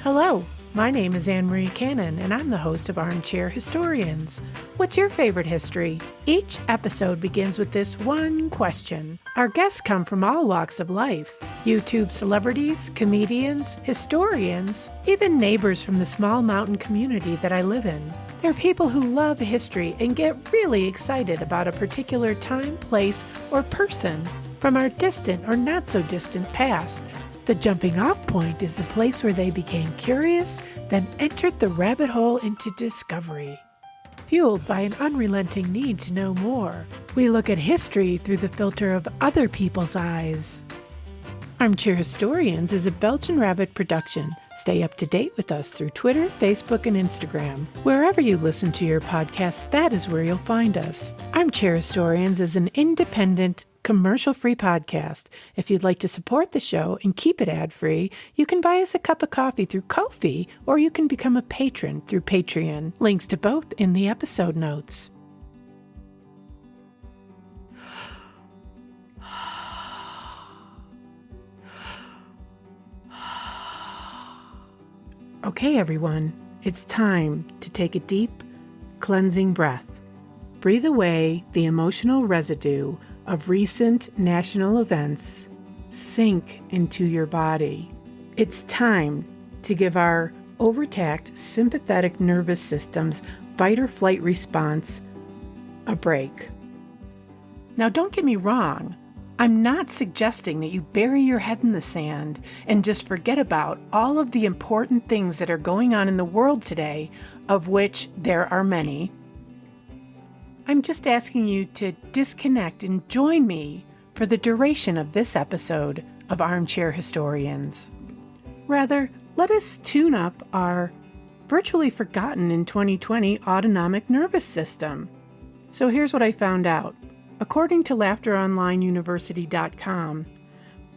Hello, my name is Anne-Marie Cannon, and I'm the host of Armchair Historians. What's your favorite history? Each episode begins with this one question. Our guests come from all walks of life. YouTube celebrities, comedians, historians, even neighbors from the small mountain community that I live in. They're people who love history and get really excited about a particular time, place, or person from our distant or not so distant past. The jumping off point is the place where they became curious, then entered the rabbit hole into discovery. Fueled by an unrelenting need to know more, we look at history through the filter of other people's eyes. Armchair Historians is a Belgian Rabbit production. Stay up to date with us through Twitter, Facebook, and Instagram. Wherever you listen to your podcast, that is where you'll find us. Armchair Historians is an independent, commercial-free podcast. If you'd like to support the show and keep it ad-free, you can buy us a cup of coffee through Ko-fi, or you can become a patron through Patreon. Links to both in the episode notes. Okay, everyone, it's time to take a deep, cleansing breath. Breathe away the emotional residue of recent national events. Sink into your body. It's time to give our overtaxed sympathetic nervous system's fight-or-flight response a break. Now, don't get me wrong. I'm not suggesting that you bury your head in the sand and just forget about all of the important things that are going on in the world today, of which there are many. I'm just asking you to disconnect and join me for the duration of this episode of Armchair Historians. Rather, let us tune up our virtually forgotten in 2020 autonomic nervous system. So here's what I found out. According to LaughterOnlineUniversity.com,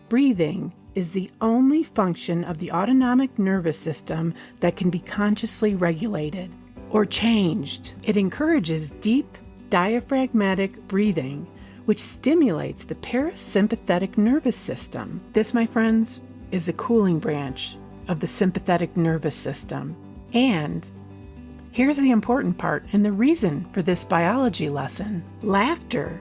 breathing is the only function of the autonomic nervous system that can be consciously regulated or changed. It encourages deep, diaphragmatic breathing, which stimulates the parasympathetic nervous system. This, my friends, is the cooling branch of the sympathetic nervous system. And here's the important part and the reason for this biology lesson. Laughter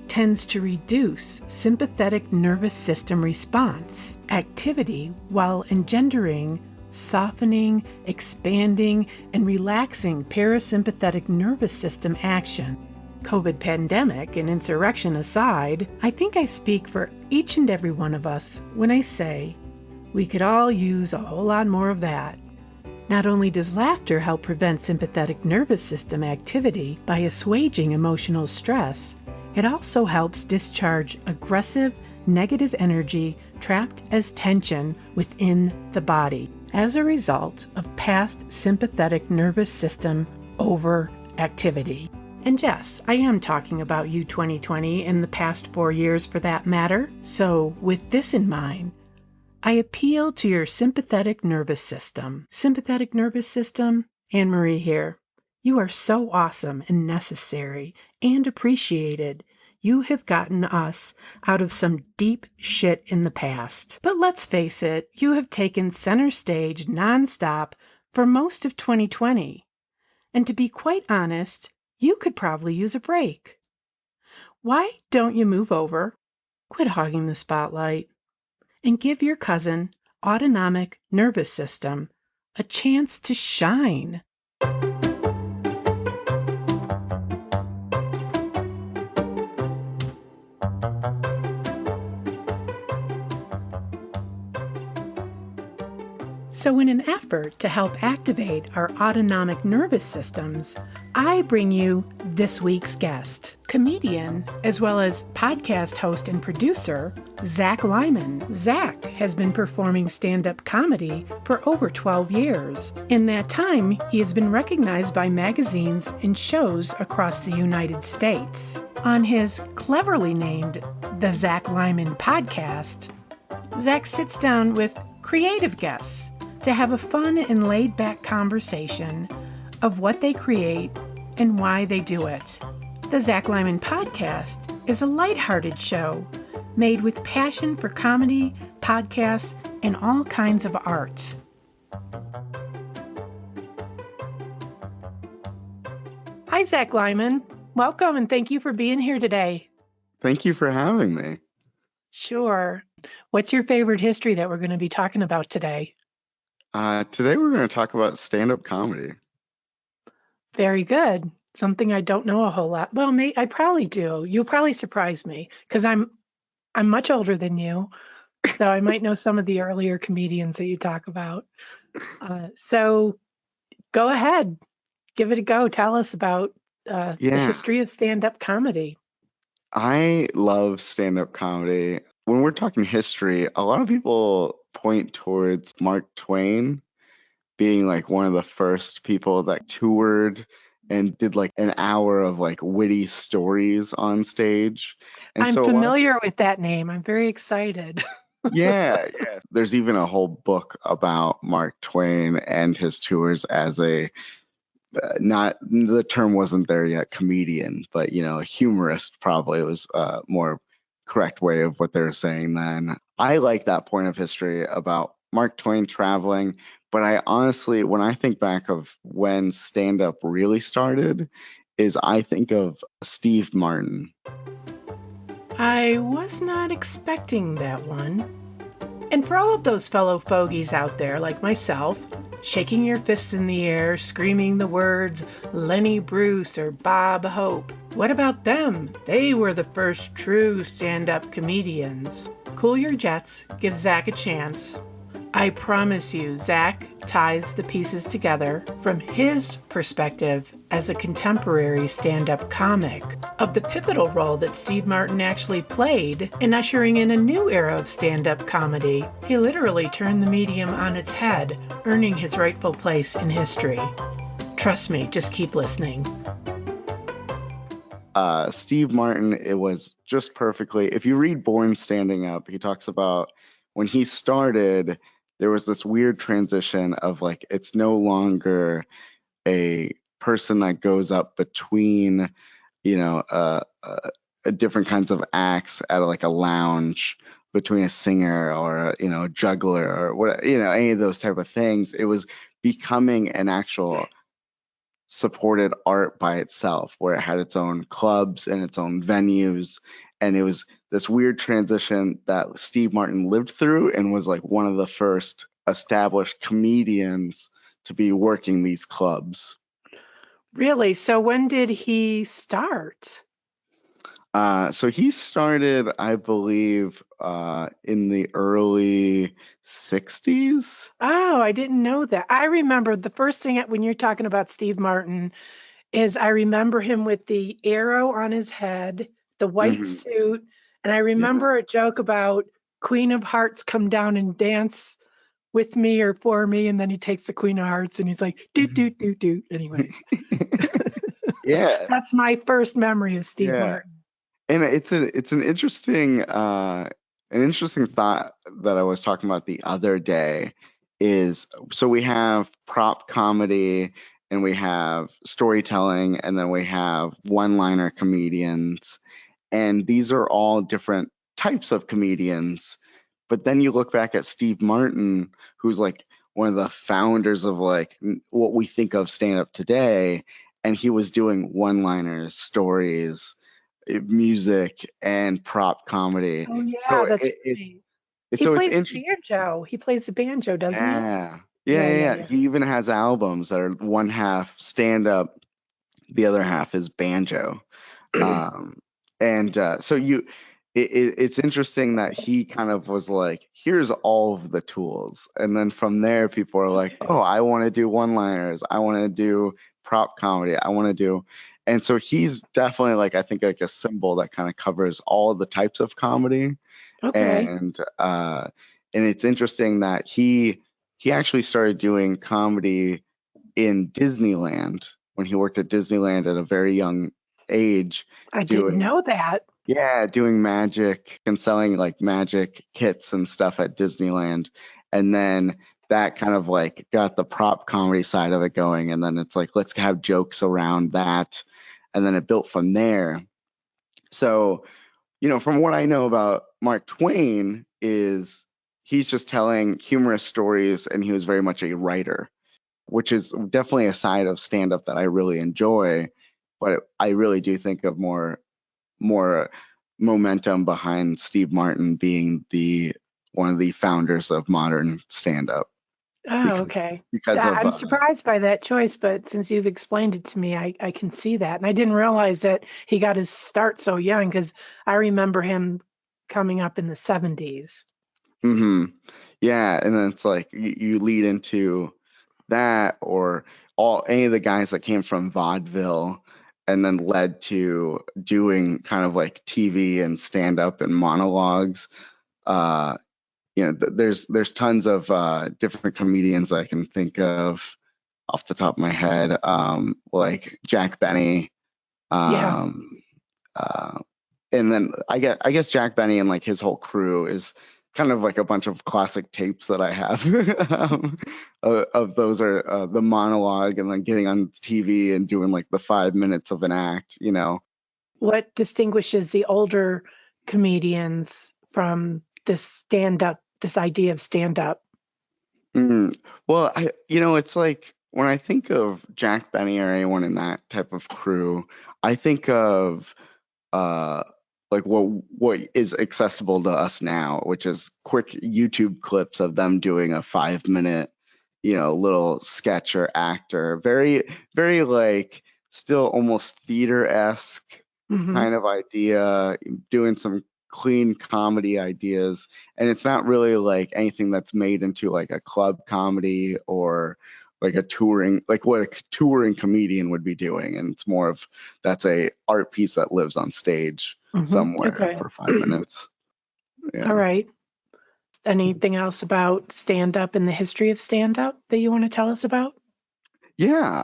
tends to reduce sympathetic nervous system response activity while engendering softening, expanding, and relaxing parasympathetic nervous system action. COVID pandemic and insurrection aside, I think I speak for each and every one of us when I say we could all use a whole lot more of that. Not only does laughter help prevent sympathetic nervous system activity by assuaging emotional stress, it also helps discharge aggressive, negative energy trapped as tension within the body as a result of past sympathetic nervous system overactivity. And yes, I am talking about you 2020 and the past 4 years for that matter. So with this in mind, I appeal to your sympathetic nervous system. Sympathetic nervous system, Anne-Marie here. You are so awesome and necessary and appreciated. You have gotten us out of some deep shit in the past. But let's face it, you have taken center stage nonstop for most of 2020. And to be quite honest, you could probably use a break. Why don't you move over, quit hogging the spotlight, and give your cousin, autonomic nervous system, a chance to shine? So in an effort to help activate our autonomic nervous systems, I bring you this week's guest, comedian, as well as podcast host and producer, Zack Lyman. Zack has been performing stand-up comedy for over 12 years. In that time, he has been recognized by magazines and shows across the United States. On his cleverly named The Zack Lyman Podcast, Zack sits down with creative guests to have a fun and laid-back conversation of what they create and why they do it. The Zack Lyman Podcast is a lighthearted show made with passion for comedy, podcasts, and all kinds of art. Hi, Zack Lyman. Welcome and thank you for being here today. Thank you for having me. Sure. What's your favorite history that we're going to be talking about today? Today we're going to talk about stand-up comedy. Very good. Something I don't know a whole lot. Well, I probably do. You'll probably surprise me because I'm much older than you, so I might know some of the earlier comedians that you talk about. So go ahead, give it a go. Tell us about the history of stand-up comedy. I love stand-up comedy. When we're talking history, a lot of people point towards Mark Twain being like one of the first people that toured and did like an hour of like witty stories on stage. And I'm familiar with that name. I'm very excited. Yeah. There's even a whole book about Mark Twain and his tours as a not the term wasn't there yet, comedian, but a humorist probably was a more correct way of what they're saying then. I like that point of history about Mark Twain traveling, but I honestly, when I think back of when stand-up really started, is I think of Steve Martin. I was not expecting that one. And for all of those fellow fogies out there like myself, shaking your fists in the air, screaming the words Lenny Bruce or Bob Hope, what about them? They were the first true stand-up comedians. Cool your jets, give Zack a chance. I promise you, Zack ties the pieces together from his perspective as a contemporary stand-up comic of the pivotal role that Steve Martin actually played in ushering in a new era of stand-up comedy. He literally turned the medium on its head, earning his rightful place in history. Trust me, just keep listening. Steve Martin, it was just perfectly. If you read Born Standing Up, he talks about when he started, there was this weird transition of like, it's no longer a person that goes up between, different kinds of acts at like a lounge between a singer or a juggler or what, any of those type of things. It was becoming an actual supported art by itself, where it had its own clubs and its own venues. And it was this weird transition that Steve Martin lived through and was like one of the first established comedians to be working these clubs. Really? So when did he start? So he started, I believe, in the early 60s. Oh, I didn't know that. I remember the first thing when you're talking about Steve Martin is I remember him with the arrow on his head, the white suit, and I remember a joke about Queen of Hearts come down and dance with me or for me, and then he takes the Queen of Hearts and he's like, doot, doot, doot, doot. Anyways. Yeah. That's my first memory of Steve Martin. And it's an interesting thought that I was talking about the other day is, so we have prop comedy and we have storytelling and then we have one-liner comedians, and these are all different types of comedians. But then you look back at Steve Martin, who's like one of the founders of like what we think of stand-up today, and he was doing one-liners, stories, music, and prop comedy. Oh yeah, that's right. He plays the banjo. He plays the banjo, doesn't he? Yeah. He even has albums that are one half stand up, the other half is banjo. It's interesting that he kind of was like, here's all of the tools. And then from there, people are like, oh, I want to do one-liners. I want to do prop comedy. And so he's definitely like, I think like a symbol that kind of covers all of the types of comedy. Okay. And it's interesting that he actually started doing comedy in Disneyland when he worked at Disneyland at a very young age. I didn't know that. Yeah, doing magic and selling like magic kits and stuff at Disneyland. And then that kind of like got the prop comedy side of it going. And then it's like, let's have jokes around that. And then it built from there. So, from what I know about Mark Twain is he's just telling humorous stories, and he was very much a writer, which is definitely a side of stand-up that I really enjoy but I really do think of more momentum behind Steve Martin being the one of the founders of modern stand-up Oh, because okay. because of I'm surprised by that choice, but since you've explained it to me, I can see that. And I didn't realize that he got his start so young because I remember him coming up in the 70s. hmm yeah, and then it's like you lead into that or any of the guys that came from vaudeville and then led to doing kind of like TV and stand-up and monologues. Uh, there's tons of different comedians I can think of off the top of my head, like Jack Benny, Yeah. um, uh, and then I guess Jack Benny and like his whole crew is kind of like a bunch of classic tapes that I have of those are the monologue and then getting on TV and doing like the 5 minutes of an act. What distinguishes the older comedians from this idea of stand up? Mm. Well, it's like when I think of Jack Benny or anyone in that type of crew, I think of uh like what is accessible to us now, which is quick YouTube clips of them doing a 5 minute, little sketch or actor. Very, very like still almost theater-esque Hmm. kind of idea, doing some clean comedy ideas. And it's not really like anything that's made into like a club comedy or like a touring, like what a touring comedian would be doing. And it's more of that's a art piece that lives on stage Hmm. somewhere Okay. for 5 minutes. All Yeah. right. Anything else about stand up and the history of stand up that you want to tell us about? Yeah,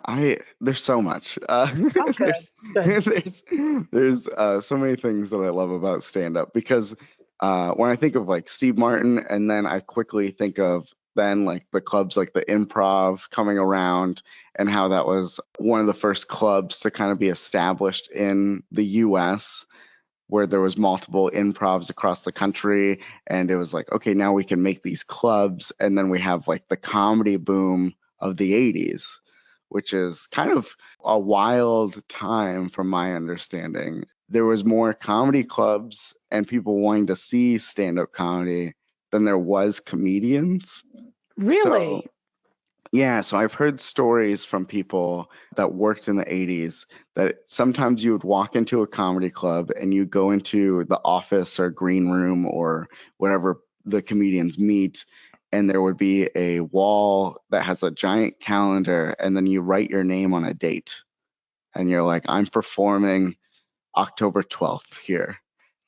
there's so much. Oh, good. There's Good. there's so many things that I love about stand up because when I think of like Steve Martin and then I quickly think of then like the clubs like the Improv coming around and how that was one of the first clubs to kind of be established in the US where there was multiple improvs across the country and it was like okay, now we can make these clubs and then we have like the comedy boom of the 80s, which is kind of a wild time from my understanding. There was more comedy clubs and people wanting to see stand-up comedy than there was comedians. So Really? yeah, so I've heard stories from people that worked in the 80s that sometimes you would walk into a comedy club and you go into the office or green room or whatever the comedians meet, and there would be a wall that has a giant calendar, and then you write your name on a date. And you're like, I'm performing October 12th here.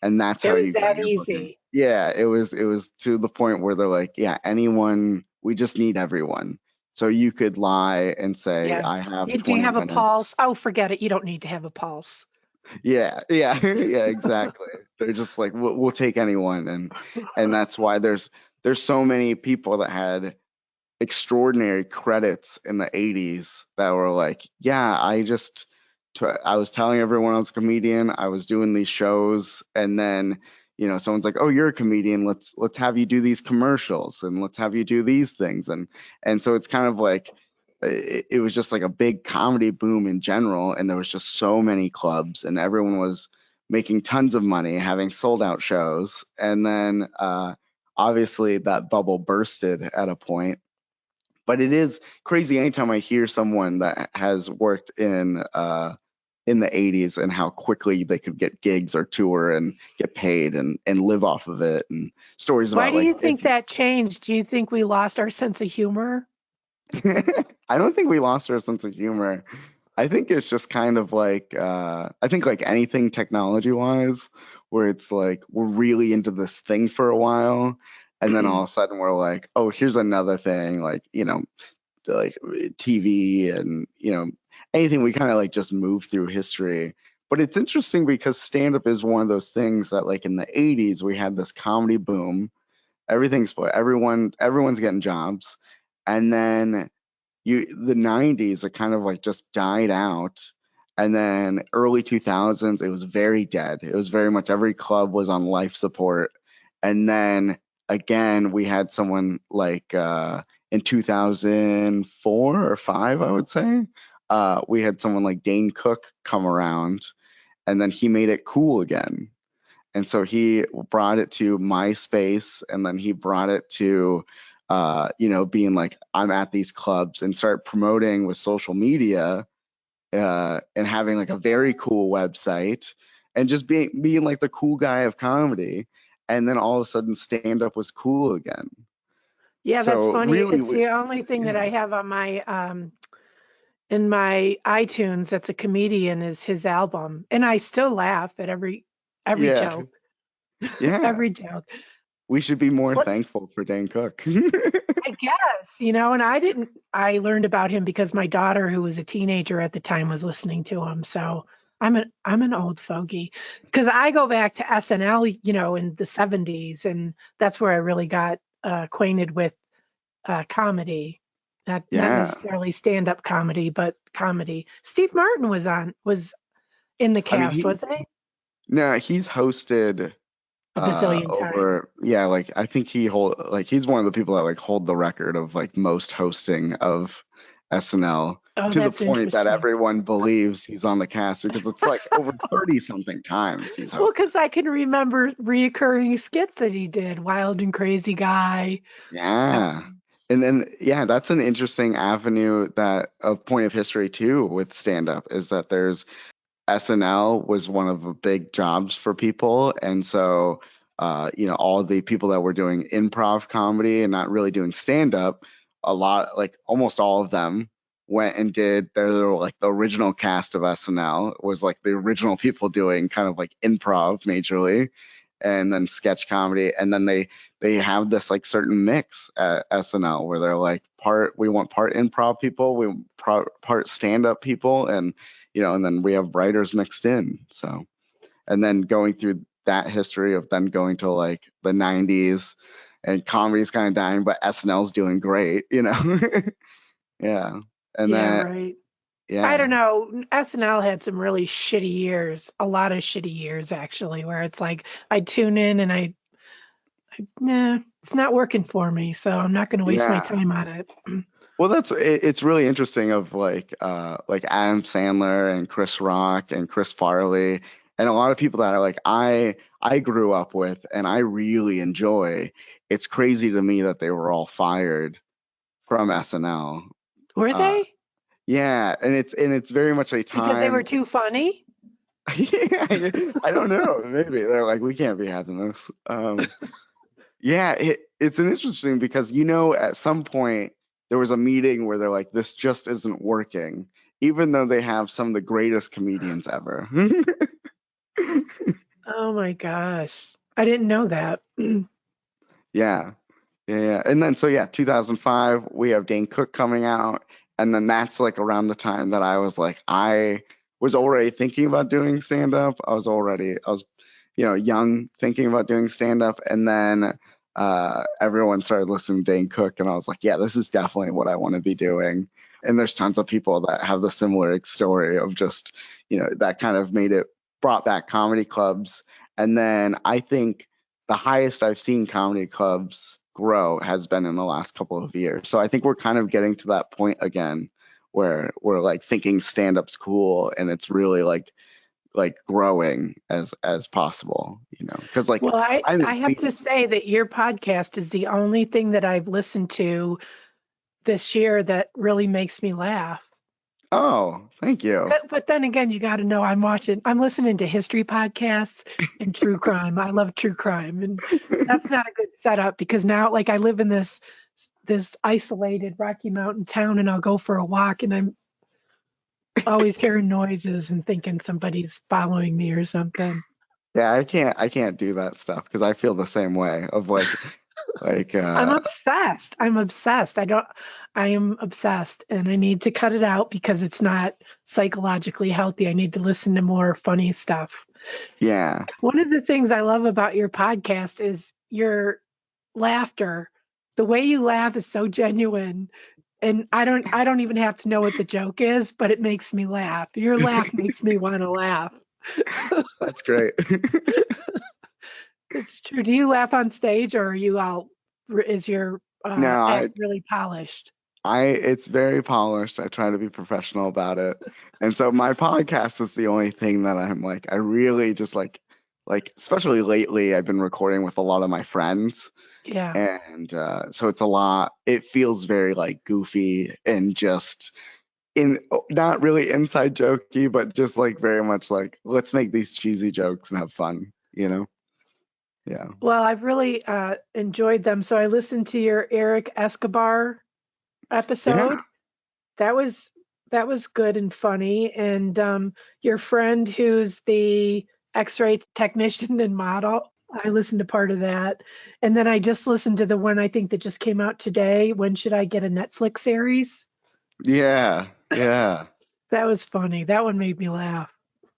And that's It how was you got that your booking. easy. Yeah, it was to the point where they're like, yeah, anyone, we just need everyone. So you could lie and say, Yeah. I have Do you 20 have a minutes. pulse? Oh, forget it. You don't need to have a pulse. Yeah, yeah, yeah, exactly. They're just like, we'll take anyone. And that's why there's so many people that had extraordinary credits in the 80s that were like, yeah, I was telling everyone I was a comedian, I was doing these shows, and then, someone's like, oh, you're a comedian, let's have you do these commercials and let's have you do these things. And so it's kind of like it was just like a big comedy boom in general, and there was just so many clubs and everyone was making tons of money having sold out shows. And then obviously that bubble bursted at a point, but it is crazy anytime I hear someone that has worked in the 80s and how quickly they could get gigs or tour and get paid and live off of it, and stories Why about do like you think that changed? Do you think we lost our sense of humor? I don't think we lost our sense of humor. I think it's just kind of like I think like anything technology wise, where it's like we're really into this thing for a while, and then all of a sudden we're like, oh, here's another thing, like like TV and anything. We kind of like just move through history. But it's interesting because stand up is one of those things that like in the 80s we had this comedy boom. Everyone's getting jobs, and then the 90s it kind of like just died out, and then early 2000s it was very dead. It was very much every club was on life support. And then again we had someone like in 2004 or 5 I would say, we had someone like Dane Cook come around, and then he made it cool again. And so he brought it to MySpace, and then he brought it to, being like, I'm at these clubs, and start promoting with social media, and having like a very cool website, and just being like the cool guy of comedy. And then all of a sudden, stand up was cool again. Yeah, that's So funny. really, It's the only thing that I have on my in my iTunes that's a comedian is his album, and I still laugh at every yeah, joke, yeah. every joke. We should be more What thankful for Dane Cook. I guess, and I learned about him because my daughter, who was a teenager at the time, was listening to him. So I'm an old fogey because I go back to SNL, in the 70s, and that's where I really got acquainted with comedy. Not Yeah. necessarily stand-up comedy, but comedy. Steve Martin was in the I mean, cast, wasn't he? no, he's hosted A bazillion times. over, yeah, like I think he's one of the people that like hold the record of like most hosting of SNL, Oh, to the that's point that interesting. everyone believes he's on the cast, because it's like over 30 something times he's Well, hosted. because I can remember reoccurring skits that he did, Wild and Crazy Guy. Yeah. And then, yeah, that's an interesting avenue, that a point of history too with stand up, is that there's SNL was one of the big jobs for people. And so, all the people that were doing improv comedy and not really doing stand up, a lot, like almost all of them, went and did their like the original cast of SNL was like the original people doing kind of like improv majorly, and then sketch comedy. And then they have this like certain mix at SNL where they're like, we want part improv people, we want part stand up people, and and then we have writers mixed in. So, and then going through that history of then going to like the 90s, and comedy's kind of dying, but SNL's doing great, Yeah. And Yeah, then, right. I yeah. don't know. SNL had some really shitty years, a lot of shitty years actually, where it's like I tune in and nah, it's not working for me, so I'm not going to waste my Yeah. time on it. Well, it's really interesting of like Adam Sandler and Chris Rock and Chris Farley, and a lot of people that are like I grew up with and I really enjoy. It's crazy to me that they were all fired from SNL. Were Uh, they? yeah, and it's very much a Because they were time. too funny? Yeah, I don't know. Maybe they're like, we can't be having this. Yeah, it's an interesting, because at some point there was a meeting where they're like, this just isn't working, even though they have some of the greatest comedians ever. Oh my gosh. I didn't know that. Yeah, yeah. And then, so yeah, 2005, we have Dane Cook coming out. And then that's like around the time that I was like, I was already thinking about doing stand up. I was, young, thinking about doing stand up. And then everyone started listening to Dane Cook. And I was like, yeah, this is definitely what I want to be doing. And there's tons of people that have the similar story of just, that kind of brought back comedy clubs. And then I think the highest I've seen comedy clubs grow has been in the last couple of years. So I think we're kind of getting to that point again where we're like thinking stand-up's cool, and it's really like growing as possible, because like Well, I I have to say that your podcast is the only thing that I've listened to this year that really makes me laugh. Oh, thank you. But then again, you got to know I'm listening to history podcasts and true crime. I love true crime, and that's not a good setup because now, like, I live in this isolated Rocky Mountain town, and I'll go for a walk, and I'm always hearing noises and thinking somebody's following me or something. Yeah, I can't do that stuff because I feel the same way of like I'm obsessed. I am obsessed and I need to cut it out because it's not psychologically healthy. I need to listen to more funny stuff. yeah. One of the things I love about your podcast is your laughter. The way you laugh is so genuine. And I don't even have to know what the joke is, but it makes me laugh. Your laugh makes me want to laugh. That's great. It's true. Do you laugh on stage or is your No, act really polished? It's very polished. I try to be professional about it. And so my podcast is the only thing that I'm like, I really just especially lately, I've been recording with a lot of my friends. Yeah. And so it's a lot, it feels very like goofy and just not really inside jokey, but just like very much like, let's make these cheesy jokes and have fun, you know? Yeah. Well, I've really enjoyed them. So I listened to your Eric Escobar Yeah. episode. That was good and funny. And your friend who's the X-ray technician and model, I listened to part of that. And then I just listened to the one I think that just came out today. When should I get a Netflix series? Yeah. Yeah. That was funny. That one made me laugh.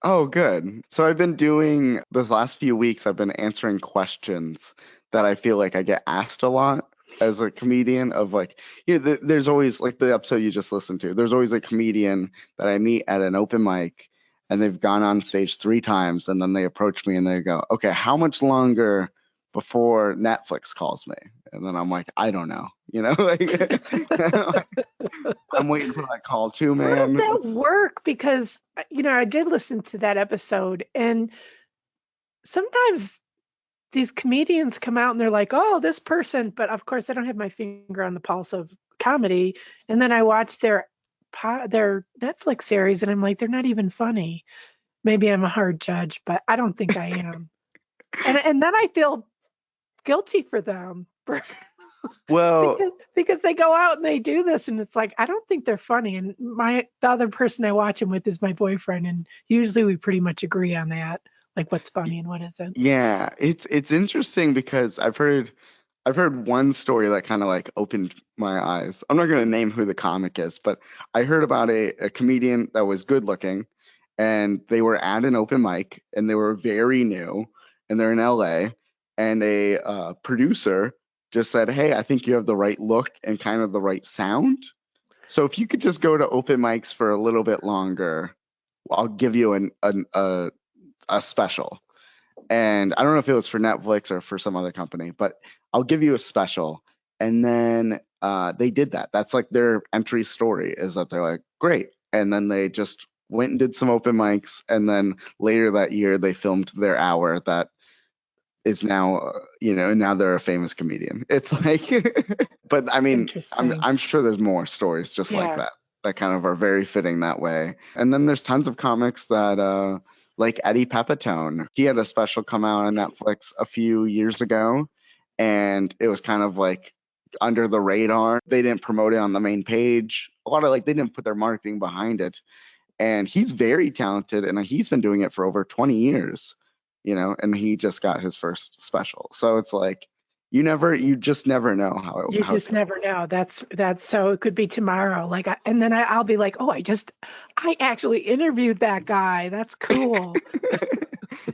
Oh, good. So I've been doing this last few weeks, I've been answering questions that I feel like I get asked a lot as a comedian of like, there's always like the episode you just listened to, there's always a comedian that I meet at an open mic and they've gone on stage 3 times and then they approach me and they go, okay, how much longer before Netflix calls me? And then I'm like, I don't know, like I'm waiting for that call too, How does man. that work? Because, I did listen to that episode, and sometimes these comedians come out and they're like, oh, this person, but of course I don't have my finger on the pulse of comedy. And then I watch their Netflix series and I'm like, they're not even funny. Maybe I'm a hard judge, but I don't think I am. And then I feel guilty for them Well, because they go out and they do this and it's like, I don't think they're funny. And the other person I watch them with is my boyfriend. And usually we pretty much agree on that, like what's funny and what isn't. yeah, it's interesting because I've heard one story that kind of like opened my eyes. I'm not going to name who the comic is, but I heard about a comedian that was good looking and they were at an open mic and they were very new and they're in LA and a producer just said, "Hey, I think you have the right look and kind of the right sound. So if you could just go to open mics for a little bit longer, I'll give you a special." And I don't know if it was for Netflix or for some other company, but I'll give you a special. And then they did that. That's like their entry story is that they're like, great. And then they just went and did some open mics. And then later that year, they filmed their hour that is now, now they're a famous comedian. It's like, but I mean, Interesting. I'm sure there's more stories just like Yeah. that kind of are very fitting that way. And then there's tons of comics that, like Eddie Pepitone, he had a special come out on Netflix a few years ago, and it was kind of like under the radar. They didn't promote it on the main page. A lot of they didn't put their marketing behind it. And he's very talented, and he's been doing it for over 20 years, and he just got his first special. So it's like you just never know how You just never know. That's so it could be tomorrow. And then I'll be like, oh, I actually interviewed that guy. That's cool.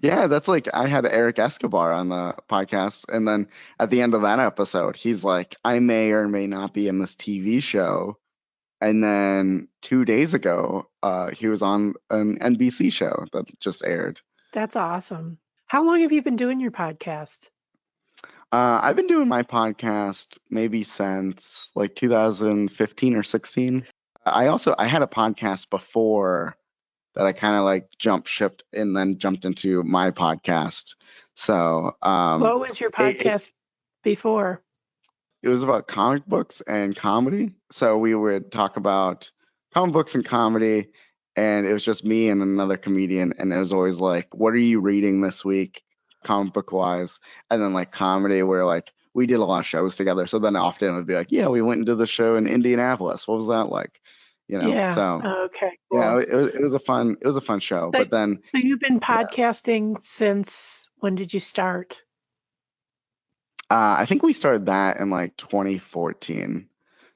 Yeah, that's like I had Eric Escobar on the podcast, and then at the end of that episode, he's like, I may or may not be in this TV show. And then 2 days ago, he was on an NBC show that just aired. That's awesome. How long have you been doing your podcast? I've been doing my podcast maybe since like 2015 or 16. I had a podcast before that I kind of like jump shipped and then jumped into my podcast. So What was your podcast before? it was about comic books and comedy. So we would talk about comic books and comedy, and it was just me and another comedian. And it was always like, what are you reading this week, comic book wise? And then like comedy, where like we did a lot of shows together. So then often it would be like, yeah, we went into the show in Indianapolis. What was that like? Yeah. So Okay. yeah, Cool. it was a fun show. So, But then so you've been podcasting since when did you start? I think we started that in like 2014.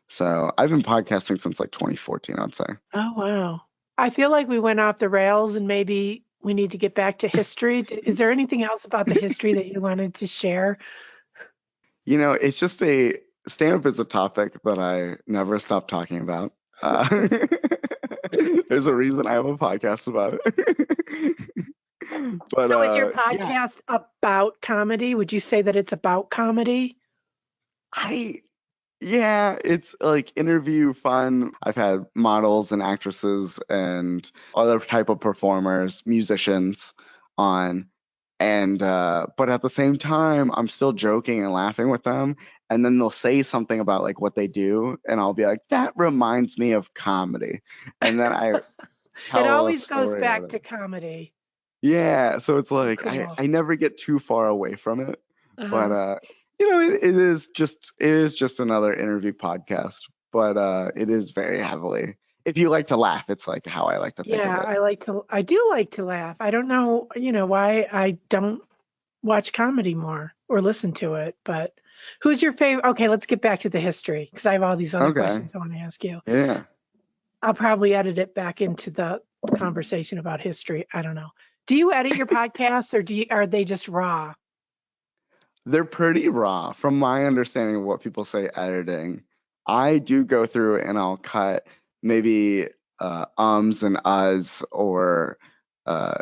So I've been podcasting since like 2014, I'd say. Oh, wow. I feel like we went off the rails and maybe we need to get back to history. Is there anything else about the history that you wanted to share? It's just stand-up is a topic that I never stop talking about. There's a reason I have a podcast about it. But So is your yeah, podcast about comedy? Would you say that it's about comedy? I Yeah, it's like interview fun. I've had models and actresses and other type of performers, musicians on, and but at the same time, I'm still joking and laughing with them. And then they'll say something about like what they do, and I'll be like, that reminds me of comedy. And then I It tell a always goes story about back it. to comedy. Yeah, so it's Oh, like cool. I never get too far away from it, but Uh-huh. it is just another interview podcast, but it is very heavily. If you like to laugh, it's like how I like to think of Yeah, it. I do like to laugh. I don't know, why I don't watch comedy more or listen to it, but who's your favorite? Okay, let's get back to the history because I have all these other Okay. questions I want to ask you. Yeah. I'll probably edit it back into the conversation about history. I don't know. Do you edit your podcasts or are they just raw? They're pretty raw from my understanding of what people say editing. I do go through and I'll cut maybe ums and uhs or uh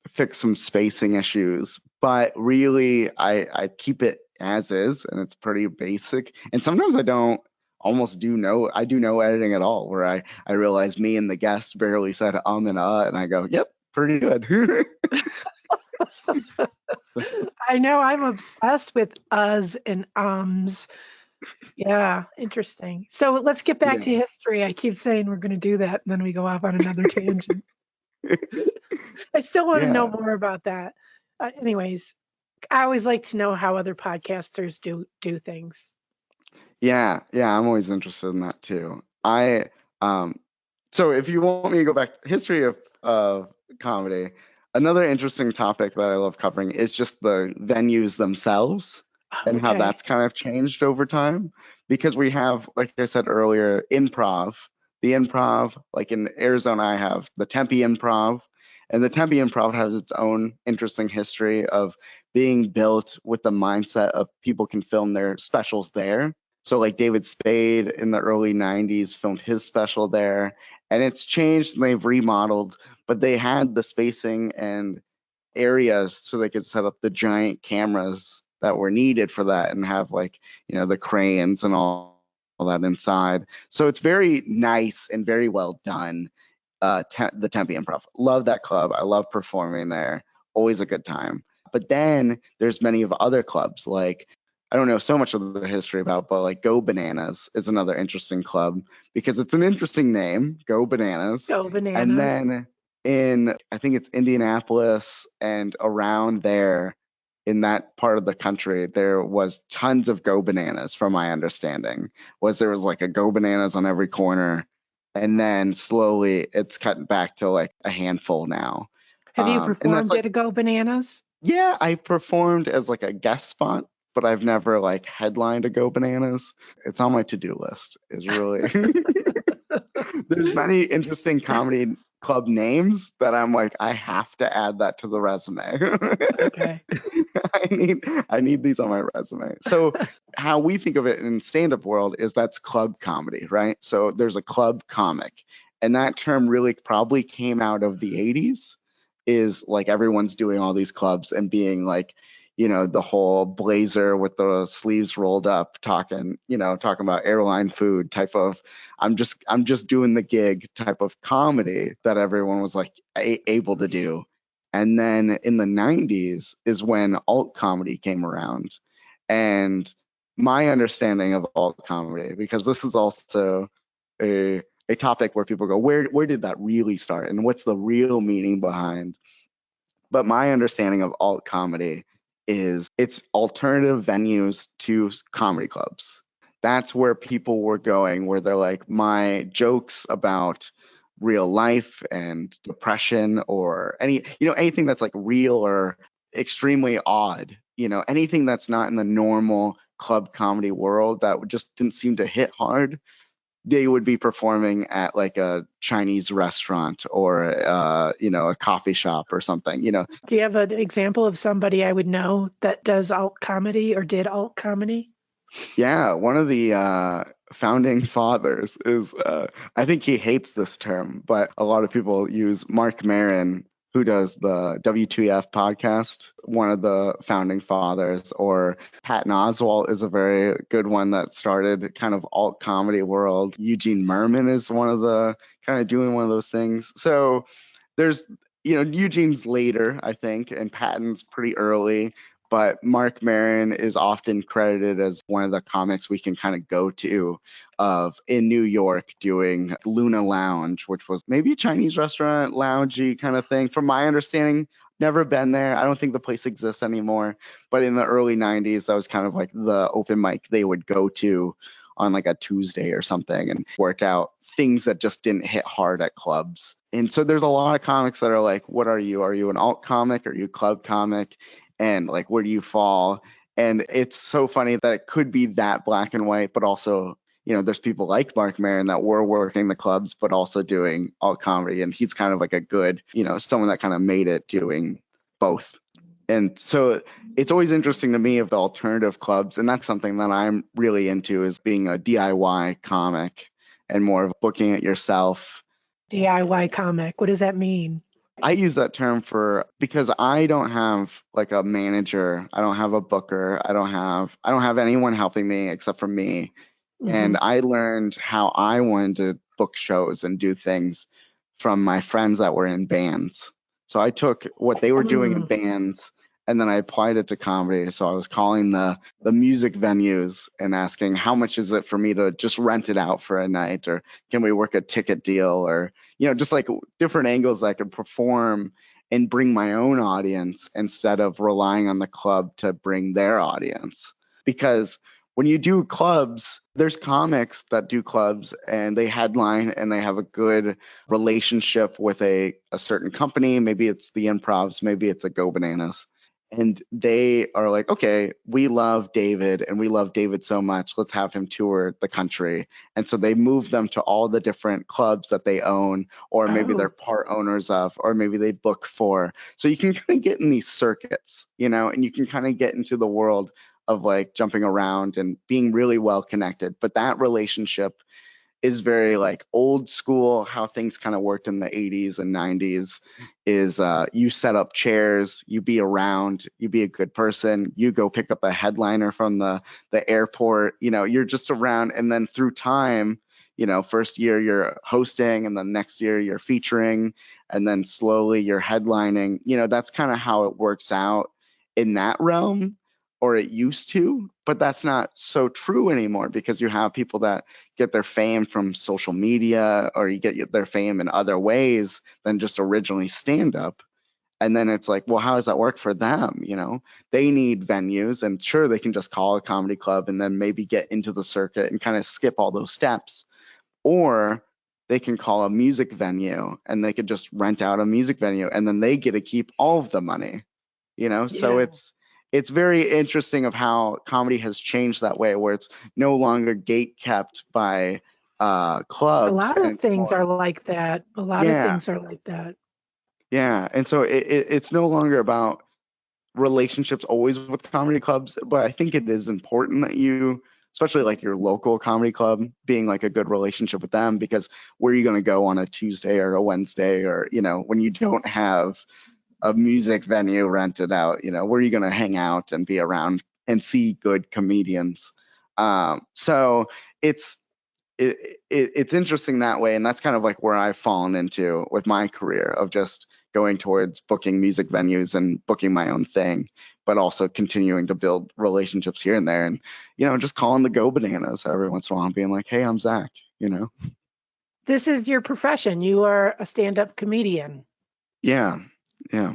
fix some spacing issues, but really I keep it as is and it's pretty basic. And sometimes I don't I do no editing at all where I realize me and the guest barely said and and I go, yep, pretty good. So, I know I'm obsessed with us and ums. Yeah, interesting. So let's get back to yeah. history. I keep saying we're going to do that, and then we go off on another tangent. I still want to know Yeah. more about that. Anyways, I always like to know how other podcasters do things. Yeah, yeah, I'm always interested in that too. I um so if you want me to go back to history of comedy, another interesting topic that I love covering is just the venues themselves and how Okay. that's kind of changed over time because we have, like I said earlier, improv. The improv, like in Arizona, I have the Tempe Improv, and the Tempe Improv has its own interesting history of being built with the mindset of people can film their specials there. So like David Spade in the early 90s filmed his special there, and it's changed and they've remodeled, but they had the spacing and areas so they could set up the giant cameras that were needed for that and have like, the cranes and all that inside. So it's very nice and very well done. The Tempe Improv. Love that club. I love performing there. Always a good time. But then there's many of other clubs like I don't know so much of the history about, but like Go Bananas is another interesting club because it's an interesting name, Go Bananas. Go And bananas. then in I think it's Indianapolis and around there in that part of the country, there was tons of Go Bananas from my understanding. There was like a Go Bananas on every corner and then slowly it's cut back to like a handful now. Have you And that's performed like, at a Go Bananas? yeah, I performed as like a guest spot, but I've never like headlined a Go Bananas. It's on my to-do list. Is really there's many interesting comedy club names that I'm like, I have to add that to the resume. Okay. I need these on my resume. So how we think of it in stand-up world is that's club comedy, right? So there's a club comic. And that term really probably came out of the 80s is like everyone's doing all these clubs and being like, the whole blazer with the sleeves rolled up, talking about airline food type of I'm just doing the gig type of comedy that everyone was like able to do. And then in the 90s is when alt comedy came around. And my understanding of alt comedy, because this is also a a topic where people go, where did that really start? And what's the real meaning behind? But my understanding of alt comedy is it's alternative venues to comedy clubs. That's where people were going, where they're like, my jokes about real life and depression or anything that's like real or extremely odd, anything that's not in the normal club comedy world that just didn't seem to hit hard they would be performing at like a Chinese restaurant or a coffee shop or something. Do you have an example of somebody I would know that does alt comedy or did alt comedy? Yeah, one of the founding fathers is I think he hates this term, but a lot of people use Mark Maron, who does the W2F podcast, one of the founding fathers, or Patton Oswalt is a very good one that started kind of alt comedy world. Eugene Merman is one of the kind of doing one of those things. So there's, Eugene's later, I think, and Patton's pretty early. But Mark Maron is often credited as one of the comics we can kind of go to of in New York doing Luna Lounge, which was maybe a Chinese restaurant, loungy kind of thing. From my understanding, never been there. I don't think the place exists anymore. But in the early 90s, that was kind of like the open mic they would go to on like a Tuesday or something and work out things that just didn't hit hard at clubs. And so there's a lot of comics that are like, what are you? Are you an alt comic? Are you a club comic? And like, where do you fall? And it's so funny that it could be that black and white, but also, there's people like Mark Maron that were working the clubs, but also doing alt comedy. And he's kind of like a good, someone that kind of made it doing both. And so it's always interesting to me of the alternative clubs. And that's something that I'm really into, is being a DIY comic and more of booking it yourself. DIY comic. What does that mean? I use that term because I don't have like a manager. I don't have a booker. I don't have anyone helping me except for me. Mm-hmm. And I learned how I wanted to book shows and do things from my friends that were in bands. So I took what they were doing in bands and then I applied it to comedy. So I was calling the music venues and asking, how much is it for me to just rent it out for a night? Or can we work a ticket deal? Or, just like different angles I could perform and bring my own audience instead of relying on the club to bring their audience. Because when you do clubs, there's comics that do clubs and they headline and they have a good relationship with a certain company. Maybe it's the Improvs, maybe it's a Go Bananas. And they are like, okay, we love David and we love David so much. Let's have him tour the country. And so they move them to all the different clubs that they own, or maybe they're part owners of, or maybe they book for. So you can kind of get in these circuits, and you can kind of get into the world of like jumping around and being really well connected. But that relationship is very like old school, how things kind of worked in the 80s and 90s is you set up chairs, you be around, you be a good person, you go pick up the headliner from the airport, you're just around. And then through time, first year you're hosting and then next year you're featuring and then slowly you're headlining. That's kind of how it works out in that realm. Or it used to, but that's not so true anymore because you have people that get their fame from social media or you get their fame in other ways than just originally stand up. And then it's like, well, how does that work for them? They need venues and sure, they can just call a comedy club and then maybe get into the circuit and kind of skip all those steps. Or they can call a music venue and they could just rent out a music venue and then they get to keep all of the money, So it's very interesting of how comedy has changed that way, where it's no longer gate kept by clubs. A lot of things are like that. Yeah, and so it's no longer about relationships always with comedy clubs, but I think it is important that you, especially like your local comedy club, being like a good relationship with them, because where are you going to go on a Tuesday or a Wednesday or, when you don't have a music venue rented out, where are you going to hang out and be around and see good comedians? So it's interesting that way. And that's kind of like where I've fallen into with my career of just going towards booking music venues and booking my own thing, but also continuing to build relationships here and there. And, just calling the Go Bananas every once in a while and being like, hey, I'm Zach, This is your profession. You are a stand-up comedian. Yeah. Yeah.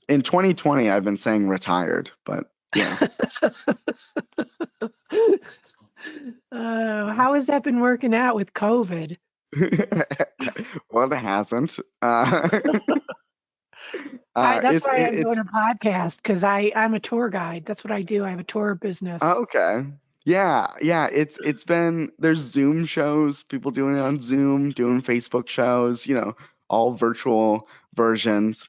In 2020, I've been saying retired, but yeah. How has that been working out with COVID? Well, it hasn't. That's why I'm doing a podcast, because I'm a tour guide. That's what I do. I have a tour business. Okay. Yeah. It's been, there's Zoom shows, people doing it on Zoom, doing Facebook shows, all virtual versions,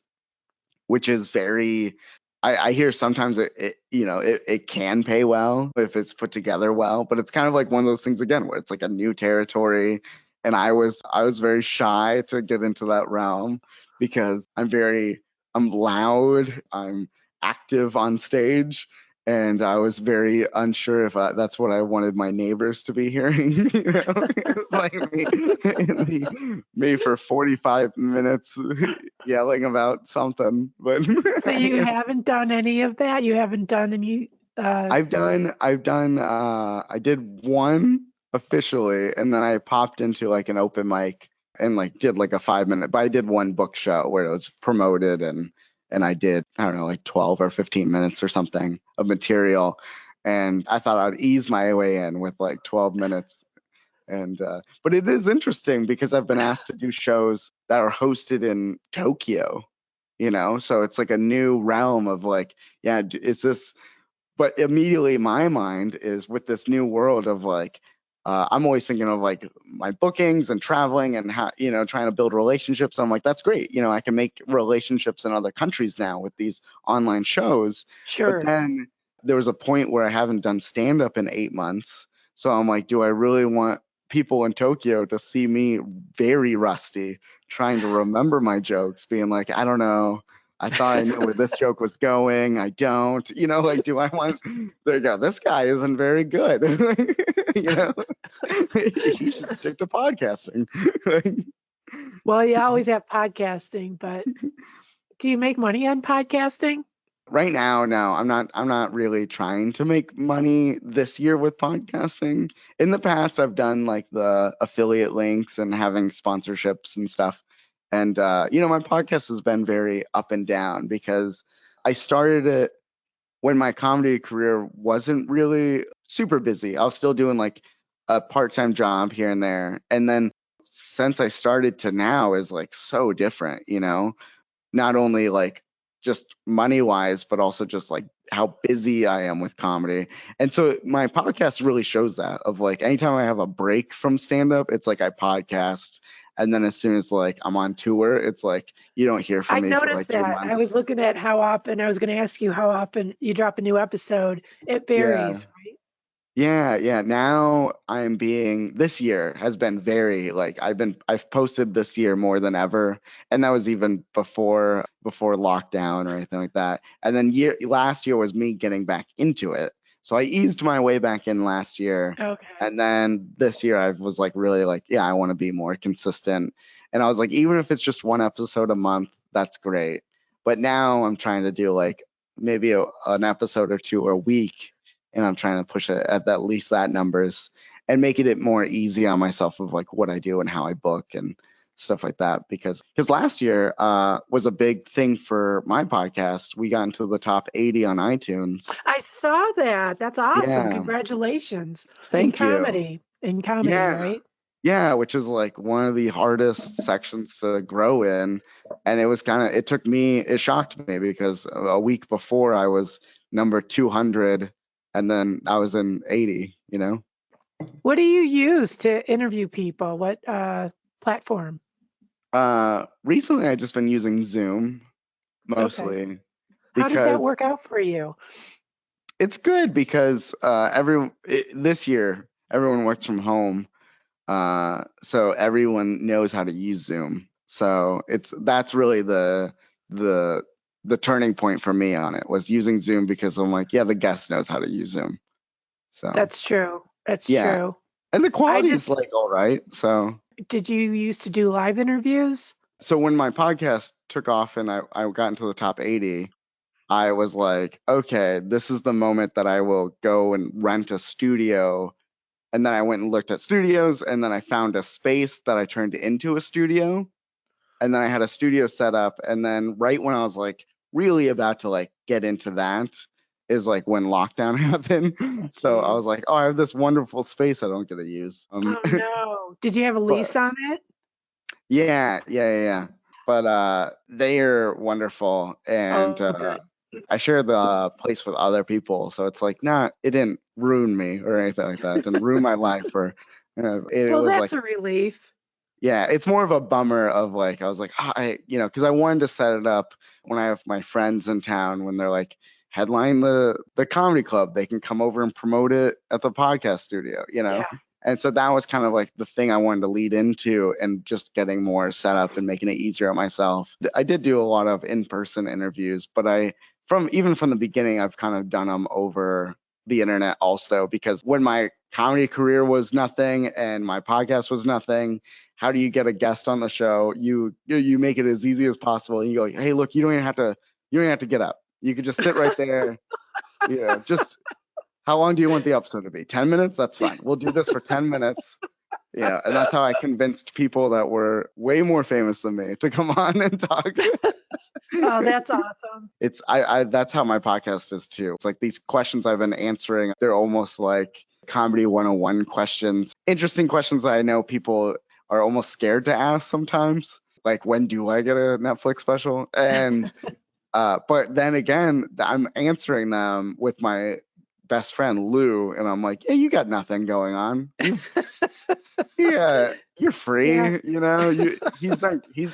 which is very, I hear sometimes it can pay well if it's put together well, but it's kind of like one of those things again where it's like a new territory. And I was very shy to get into that realm because I'm very I'm loud, I'm active on stage, and I was very unsure if that's what I wanted my neighbors to be hearing. It's like me for 45 minutes yelling about something. But So you haven't done any of that? You haven't done any I've done I did one officially, and then I popped into like an open mic and like did like a 5 minute, but I did one book show where it was promoted, and I did, I don't know, like 12 or 15 minutes or something of material, and I thought I'd ease my way in with like 12 minutes. And but it is interesting because I've been asked to do shows that are hosted in Tokyo, so it's like a new realm of like, yeah, is this, but immediately my mind is with this new world of like, I'm always thinking of like my bookings and traveling and how, trying to build relationships. I'm like, that's great. I can make relationships in other countries now with these online shows. But Sure. then there was a point where I haven't done stand up in 8 months. So I'm like, do I really want people in Tokyo to see me very rusty, trying to remember my jokes, being like, I don't know. I thought I knew where this joke was going. I don't, like, do I want, there you go. This guy isn't very good. He should stick to podcasting. Well, you always have podcasting, but do you make money on podcasting? Right now, no, I'm not really trying to make money this year with podcasting. In the past, I've done like the affiliate links and having sponsorships and stuff. And my podcast has been very up and down because I started it when my comedy career wasn't really super busy. I was still doing like a part-time job here and there. And then since I started to now is like so different, not only like just money wise, but also just like how busy I am with comedy. And so my podcast really shows that, of like anytime I have a break from stand up, it's like I podcast. And then as soon as like I'm on tour, it's like you don't hear from I me for noticed like 2 that. I months. was looking at how often, I was going to ask you how often you drop a new episode. It Yeah. varies, right? Yeah. Now this year has been very like I've posted this year more than ever. And that was even before lockdown or anything like that. And then last year was me getting back into it. So I eased my way back in last year. Okay. And then this year I was like really like, yeah, I want to be more consistent. And I was like, even if it's just one episode a month, that's great. But now I'm trying to do like maybe an episode or two a week, and I'm trying to push it at least that numbers and making it more easy on myself of like what I do and how I book and stuff like that. Because last year was a big thing for my podcast. We got into the top 80 on iTunes. I saw that. That's awesome. Yeah, Congratulations. thank you. In comedy, Yeah. right? Yeah, which is like one of the hardest sections to grow in. And it shocked me because a week before I was number 200 and then I was in 80. What do you use to interview people? What platform? Recently I just been using Zoom Okay. mostly How does that because work out for you? it's good because this year everyone works from home. So everyone knows how to use Zoom. So that's really the turning point for me on it, was using Zoom, because I'm like, yeah, the guest knows how to use Zoom. So That's true. That's yeah, true. and the I quality is just, like all right. did you used to do live interviews? So when my podcast took off and I got into the top 80, I was like, okay, this is the moment that I will go and rent a studio. And then I went and looked at studios, and then I found a space that I turned into a studio. And then I had a studio set up. And then right when I was like really about to like get into that is like when lockdown happened. So I was Jeez. like, oh, I have this wonderful space I don't get to use. Oh no. Did you have a But lease on it? yeah. But they are wonderful, and Oh, good. I share the place with other people, so it's like it didn't ruin me or anything like that. It didn't ruin my life, or it Well, was like, that's a relief. yeah, it's more of a bummer of like, I was like, because I wanted to set it up when I have my friends in town, when they're like headline the comedy club, they can come over and promote it at the podcast studio, Yeah. And so that was kind of like the thing I wanted to lead into, and just getting more set up and making it easier on myself. I did do a lot of in-person interviews, but from the beginning, I've kind of done them over the internet also, because when my comedy career was nothing and my podcast was nothing, how do you get a guest on the show? You make it as easy as possible. You go, hey, look, you don't even have to get up. You could just sit right there. Just how long do you want the episode to be? 10 minutes? That's fine. We'll do this for 10 minutes. Yeah, and that's how I convinced people that were way more famous than me to come on and talk. Oh, that's awesome. It's that's how my podcast is too. It's like these questions I've been answering, they're almost like comedy 101 questions. Interesting questions that I know people are almost scared to ask sometimes. Like, when do I get a Netflix special? And but then again, I'm answering them with my best friend Lou, and I'm like, yeah, you got nothing going on. Yeah, you're free. Yeah. He's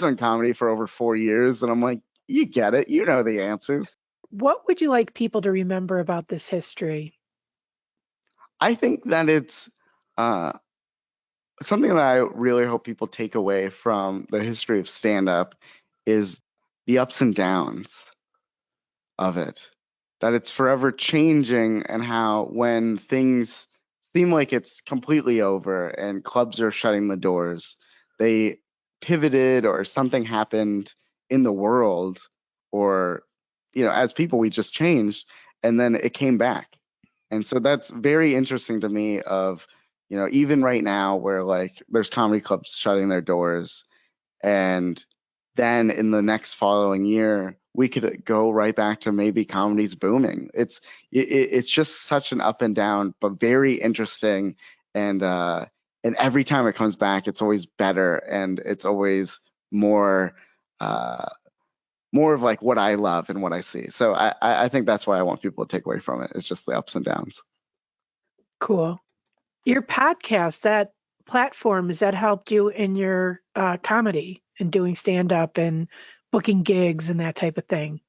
done comedy for over 4 years, and I'm like, you get it. You know the answers. What would you like people to remember about this history? I think that it's something that I really hope people take away from the history of stand-up is the ups and downs of it. That it's forever changing, and how when things seem like it's completely over and clubs are shutting the doors, they pivoted, or something happened in the world, or as people, we just changed, and then it came back. And so that's very interesting to me, of even right now, where like there's comedy clubs shutting their doors, and then in the next following year we could go right back to maybe comedy's booming. It's just such an up and down, but very interesting. And every time it comes back, it's always better, and it's always more of like what I love and what I see. So I think that's what I want people to take away from it. It's just the ups and downs. Cool. Your podcast, that platform, has that helped you in your comedy and doing stand-up and booking gigs and that type of thing?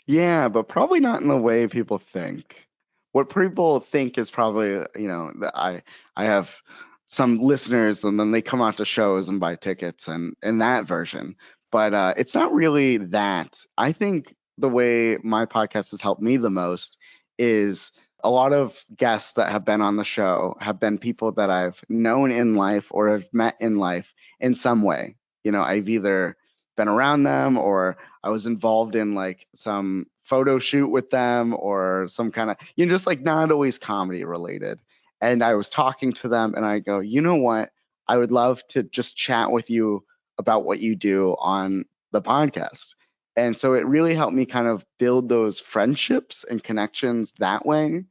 Yeah, but probably not in the way people think. What people think is probably, that I have some listeners, and then they come out to shows and buy tickets, and that version. But it's not really that. I think the way my podcast has helped me the most is a lot of guests that have been on the show have been people that I've known in life or have met in life in some way. I've either been around them, or I was involved in like some photo shoot with them, or some kind of, just like not always comedy related. And I was talking to them, and I go, you know what? I would love to just chat with you about what you do on the podcast. And so it really helped me kind of build those friendships and connections that way.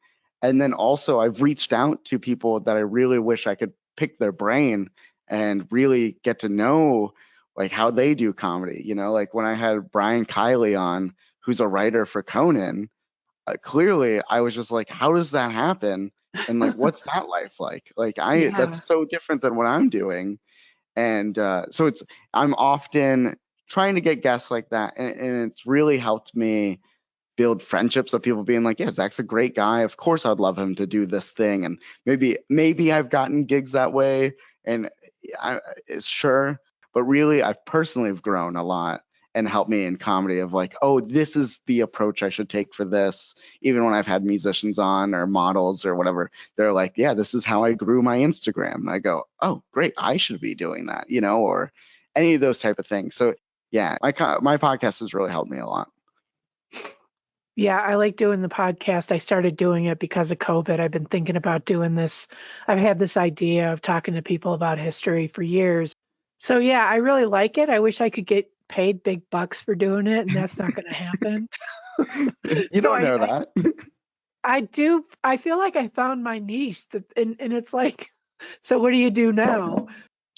And then also I've reached out to people that I really wish I could pick their brain and really get to know like how they do comedy. Like when I had Brian Kiley on, who's a writer for Conan, clearly I was just like, how does that happen? And like, what's that life like? Like that's so different than what I'm doing. And so I'm often trying to get guests like that. And it's really helped me build friendships of people being like, yeah, Zach's a great guy. Of course I'd love him to do this thing. And maybe I've gotten gigs that way, and sure. But really, I've personally have grown a lot and helped me in comedy of like, oh, this is the approach I should take for this. Even when I've had musicians on or models or whatever, they're like, yeah, this is how I grew my Instagram. And I go, oh, great, I should be doing that, or any of those type of things. So yeah, my podcast has really helped me a lot. Yeah, I like doing the podcast. I started doing it because of COVID. I've been thinking about doing this. I've had this idea of talking to people about history for years. So yeah, I really like it. I wish I could get paid big bucks for doing it, and that's not going to happen. You don't know that. I do. I feel like I found my niche, and it's like, so what do you do now?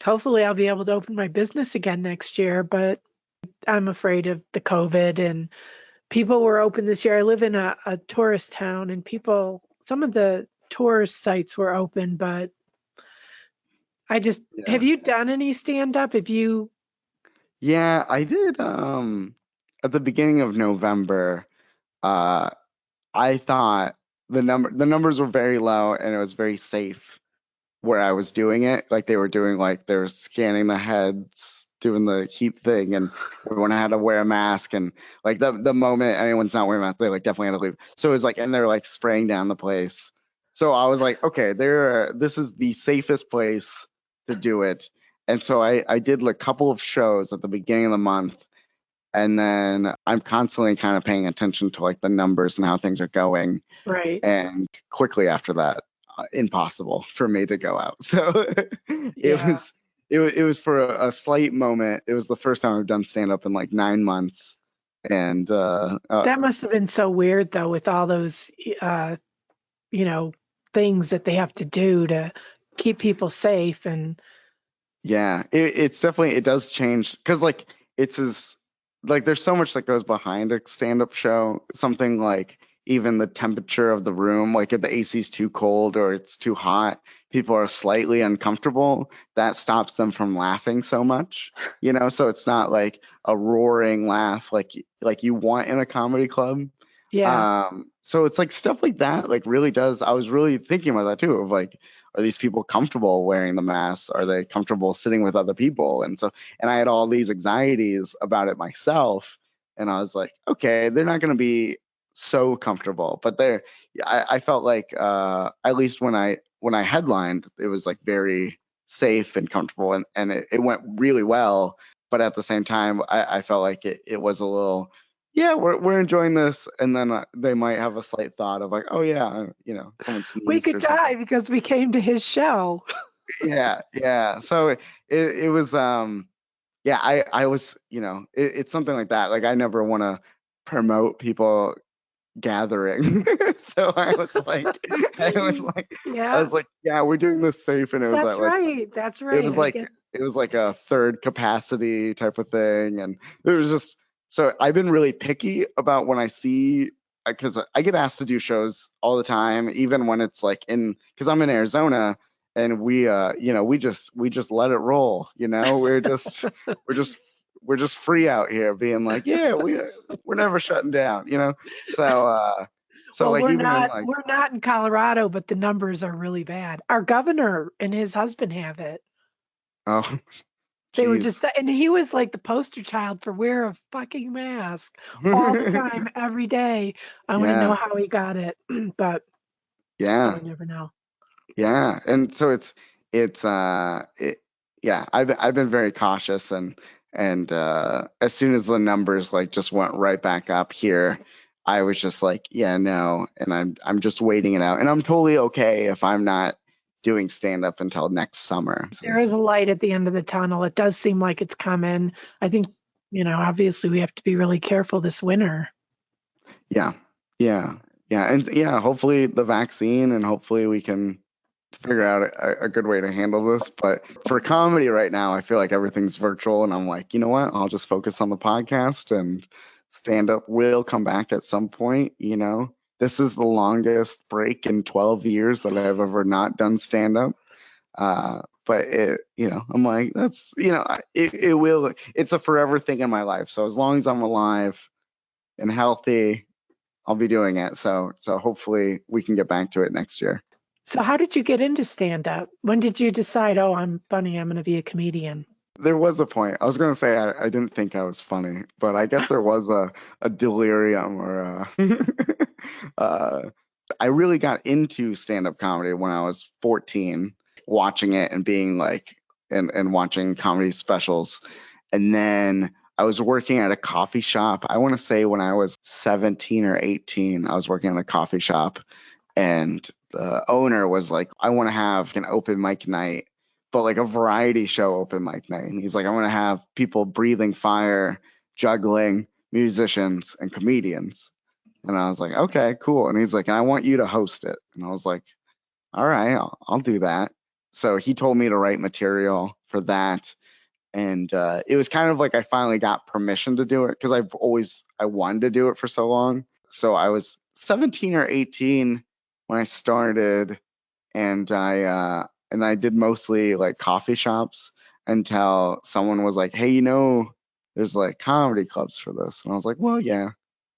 Hopefully I'll be able to open my business again next year, but I'm afraid of the COVID, and people were open this year. I live in a tourist town, and some of the tourist sites were open, but have you done any stand-up? Yeah, I did. At the beginning of November, I thought the numbers were very low and it was very safe. where I was doing it. Like they were doing like they were scanning the heads, doing the heat thing, and everyone had to wear a mask. And like the moment anyone's not wearing a mask, they like definitely had to leave. So it was like, and they're like spraying down the place. So I was like, okay, this is the safest place to do it. And so I did like a couple of shows at the beginning of the month. And then I'm constantly kind of paying attention to like the numbers and how things are going. Right. And quickly after that, impossible for me to go out. So Yeah. it was for a slight moment. It was the first time I've done stand up in like 9 months, and That must have been so weird though, with all those, you know, things that they have to do to keep people safe. And yeah, it's definitely, it does change because like it's as like there's so much that goes behind a stand-up show. Something like even the temperature of the room, like if the AC's too cold or it's too hot, people are slightly uncomfortable. That stops them from laughing so much, you know. So it's not like a roaring laugh like you want in a comedy club. yeah, So it's like stuff like that, like really does. I was really thinking about that too, of like, are these people comfortable wearing the mask? Are they comfortable sitting with other people? And so, and I had all these anxieties about it myself. And I was like, okay, they're not going to be so comfortable, but I felt like, at least when I headlined, it was like very safe and comfortable, and it went really well. But at the same time, I felt like it was a little, yeah, we're enjoying this, and then they might have a slight thought of like, oh yeah, you know, someone we sneezed could or something. die because we came to his show. Yeah, yeah. So it was yeah, I was, you know, it's something like that. Like I never want to promote people gathering. So I Yeah, was like, yeah, we're doing this safe, and it was that's right. That's it right. was I like get. it was like a third capacity type of thing, and it was just, so I've been really picky about when I see, because I get asked to do shows all the time, even when it's like in, because I'm in Arizona, and we you know, we just let it roll, you know, we're just we're just free out here being like, yeah, we're never shutting down, you know. So so Well, like we're even in not. like, We're not in Colorado, but the numbers are really bad. Our governor and his husband have it. oh They were just, geez. and he was like the poster child for wear a fucking mask all the time, every day. I want to know Yeah, how he got it, but yeah. you never know. Yeah, and so yeah, I've been very cautious, and as soon as the numbers like just went right back up here, I was just like, yeah, no, and I'm just waiting it out, and I'm totally okay if I'm not doing stand up until next summer. There is a light at the end of the tunnel. It does seem like it's coming. I think, obviously we have to be really careful this winter. Yeah, yeah, yeah, and yeah, hopefully the vaccine, and hopefully we can figure out a good way to handle this. But for comedy right now, I feel like everything's virtual, and I'm like, you know what? I'll just focus on the podcast, and stand up will come back at some point. You know, this is the longest break in 12 years that I've ever not done stand up. But you know, I'm like, that's, you know, it will, it's a forever thing in my life. So as long as I'm alive and healthy, I'll be doing it. So hopefully we can get back to it next year. So how did you get into stand up? When did you decide, oh, I'm funny, I'm going to be a comedian? There was a point. I was going to say I didn't think I was funny, but I guess there was a delirium or uh, I really got into stand-up comedy when I was 14, watching it and being like, and watching comedy specials. And then I was working at a coffee shop. I want to say when I was 17 or 18, I was working at a coffee shop, and the owner was like, I want to have an open mic night, but like a variety show open mic night. And he's like, I want to have people breathing fire, juggling, musicians, and comedians. And I was like, okay, cool. And he's like, and I want you to host it. And I was like, all right, I'll do that. So he told me to write material for that. And it was kind of like I finally got permission to do it, because I wanted to do it for so long. So I was 17 or 18 when I started, and I did mostly like coffee shops until someone was like, hey, you know, there's like comedy clubs for this. And I was like, well, yeah.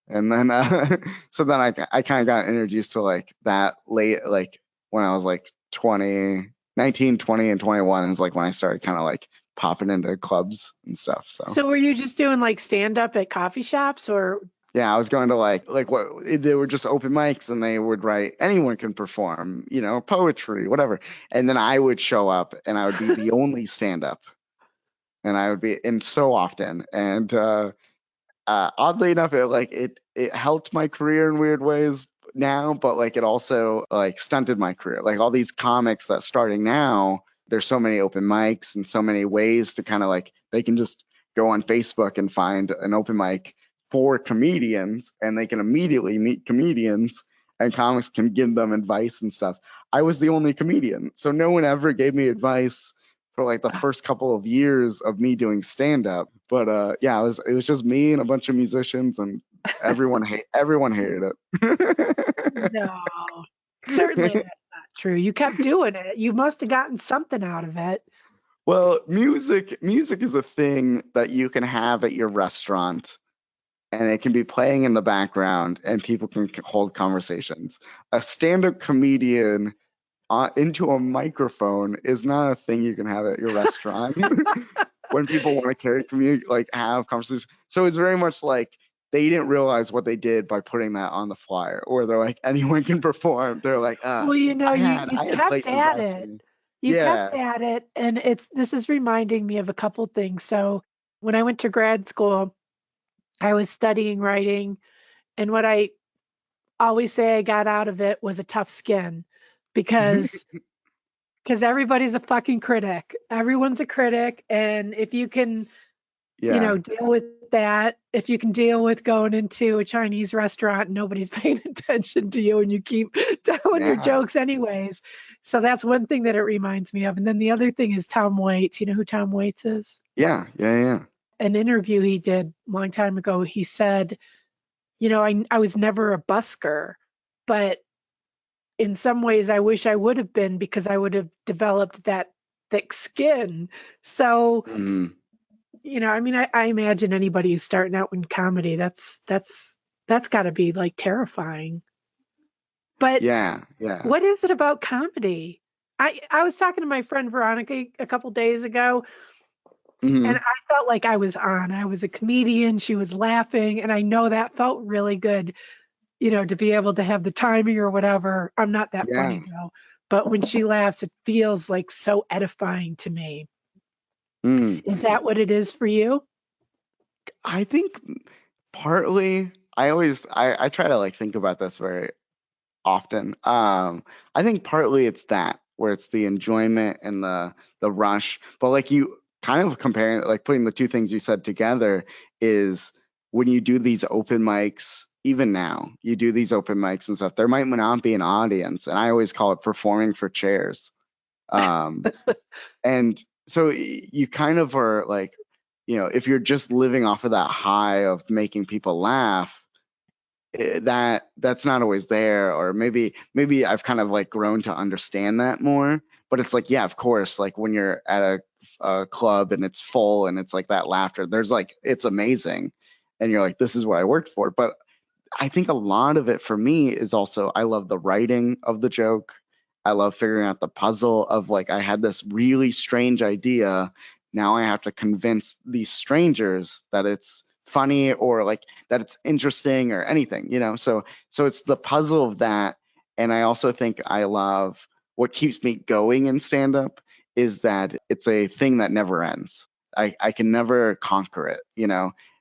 And then so then I kind of got introduced to like that late, like when I was like 20, 19, 20, and 21 is like when I started kind of like popping into clubs and stuff. So were you just doing like stand up at coffee shops or? Yeah, I was going to like what they were just open mics and they would write anyone can perform, poetry, whatever. And then I would show up and I would be the only stand up. And I would be in so often. And oddly enough, it helped my career in weird ways now, but like it also like stunted my career. Like all these comics that starting now, there's so many open mics and so many ways to kind of like they can just go on Facebook and find an open mic for comedians and they can immediately meet comedians and comics can give them advice and stuff. I was the only comedian, so no one ever gave me advice for like the first couple of years of me doing stand up. But yeah, it was just me and a bunch of musicians and everyone hated it. No, certainly that's not true. You kept doing it. You must have gotten something out of it. Well, music is a thing that you can have at your restaurant and it can be playing in the background and people can hold conversations. A stand-up comedian into a microphone is not a thing you can have at your restaurant when people want to have conversations. So it's very much like they didn't realize what they did by putting that on the flyer, or they're like anyone can perform. They're like, well, you kept at it. You kept at it, and this is reminding me of a couple things. So when I went to grad school, I was studying writing, and what I always say I got out of it was a tough skin, because everybody's a fucking critic. Everyone's a critic, and if you can, deal with that, if you can deal with going into a Chinese restaurant and nobody's paying attention to you and you keep telling your jokes anyways. So that's one thing that it reminds me of. And then the other thing is Tom Waits. You know who Tom Waits is? Yeah. An interview he did a long time ago, he said, I was never a busker, but in some ways I wish I would have been, because I would have developed that thick skin. So, I imagine anybody who's starting out in comedy, that's got to be like terrifying. But yeah. What is it about comedy? I was talking to my friend Veronica a couple days ago, and I felt like I was on. I was a comedian. She was laughing, and I know that felt really good, to be able to have the timing or whatever. I'm not that funny though, but when she laughs, it feels like so edifying to me. Is that what it is for you? I think partly. I try to like think about this very often. I think partly it's that, where it's the enjoyment and the rush. But like you kind of comparing, like putting the two things you said together, is when you do these open mics, even now, you do these open mics and stuff, there might not be an audience. And I always call it performing for chairs. And so you kind of are like, if you're just living off of that high of making people laugh, that's not always there. Or maybe I've kind of like grown to understand that more. But it's like, yeah, of course, like when you're at a club and it's full and it's like that laughter, there's like, it's amazing. And you're like, this is what I worked for. But I think a lot of it for me is also, I love the writing of the joke. I love figuring out the puzzle of like, I had this really strange idea. Now I have to convince these strangers that it's funny or like that it's interesting or anything, So it's the puzzle of that. And I also think I love what keeps me going in stand up is that it's a thing that never ends. I can never conquer it,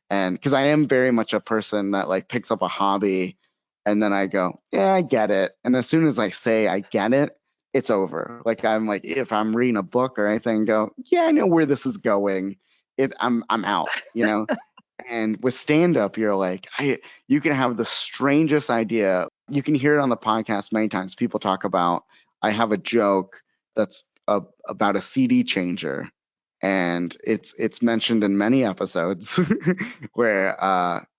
And because I am very much a person that like picks up a hobby and then I go, yeah, I get it. And as soon as I say I get it, it's over. Like I'm like, if I'm reading a book or anything, go, yeah, I know where this is going. I'm out, And with stand up, you're like, you can have the strangest idea. You can hear it on the podcast many times. People talk about, I have a joke that's about a CD changer. And it's mentioned in many episodes where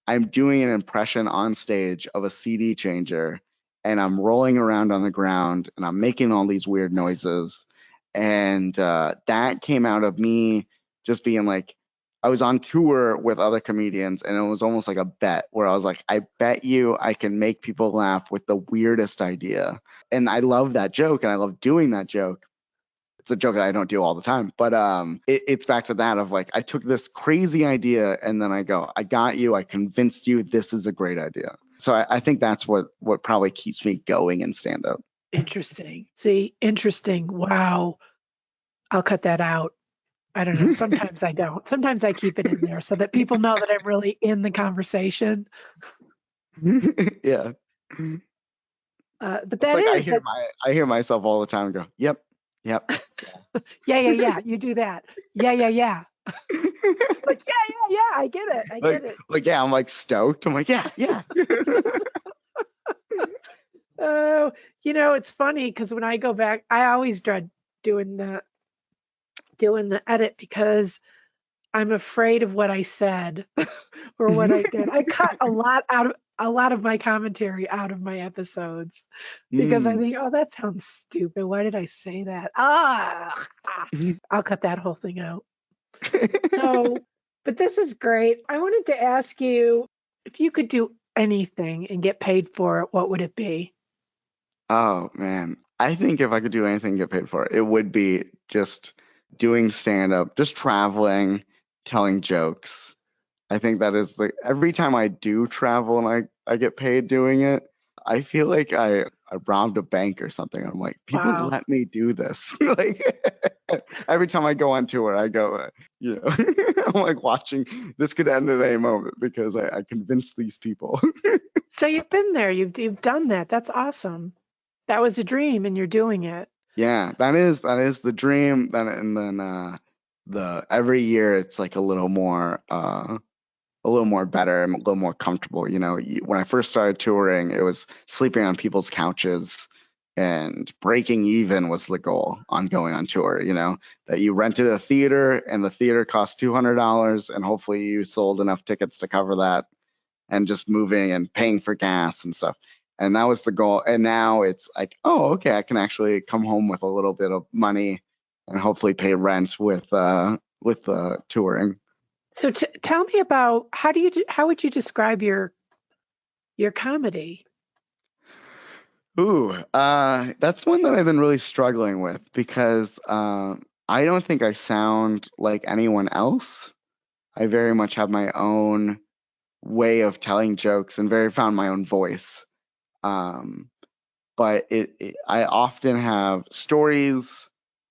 I'm doing an impression on stage of a CD changer and I'm rolling around on the ground and I'm making all these weird noises. And that came out of me just being like, I was on tour with other comedians and it was almost like a bet where I was like, I bet you I can make people laugh with the weirdest idea. And I love that joke and I love doing that joke. It's a joke that I don't do all the time, but it's back to that of like, I took this crazy idea and then I go, I got you, I convinced you, this is a great idea. So I think that's what probably keeps me going in stand up. Interesting. See, interesting. Wow. I'll cut that out. I don't know. Sometimes I don't. Sometimes I keep it in there so that people know that I'm really in the conversation. Yeah. But that like is I hear myself all the time and go, yep. yeah. You do that. Yeah. Like, yeah. I get it. I get it. Like, yeah, I'm like stoked. I'm like, yeah. Oh, it's funny because when I go back, I always dread doing the edit because I'm afraid of what I said or what I did. I cut a lot of my commentary out of my episodes because I think, oh, that sounds stupid. Why did I say that? I'll cut that whole thing out. So, but this is great. I wanted to ask you if you could do anything and get paid for it, what would it be? Oh man, I think if I could do anything and get paid for it, it would be just doing stand up, just traveling, telling jokes. I think that is like every time I do travel and I get paid doing it, I feel like I robbed a bank or something. I'm like, people Wow. let me do this. Like every time I go on tour, I go, I'm like watching this could end at any moment because I convinced these people. So you've been there, you've done that. That's awesome. That was a dream and you're doing it. Yeah, that is the dream. And then the every year it's like a little more better and a little more comfortable. When I first started touring, it was sleeping on people's couches and breaking even was the goal on going on tour. That you rented a theater and the theater cost $200 and hopefully you sold enough tickets to cover that and just moving and paying for gas and stuff. And that was the goal. And now it's like, oh, okay, I can actually come home with a little bit of money and hopefully pay rent with touring. So tell me about how would you describe your comedy? Ooh, that's one that I've been really struggling with because I don't think I sound like anyone else. I very much have my own way of telling jokes and very found my own voice. But I often have stories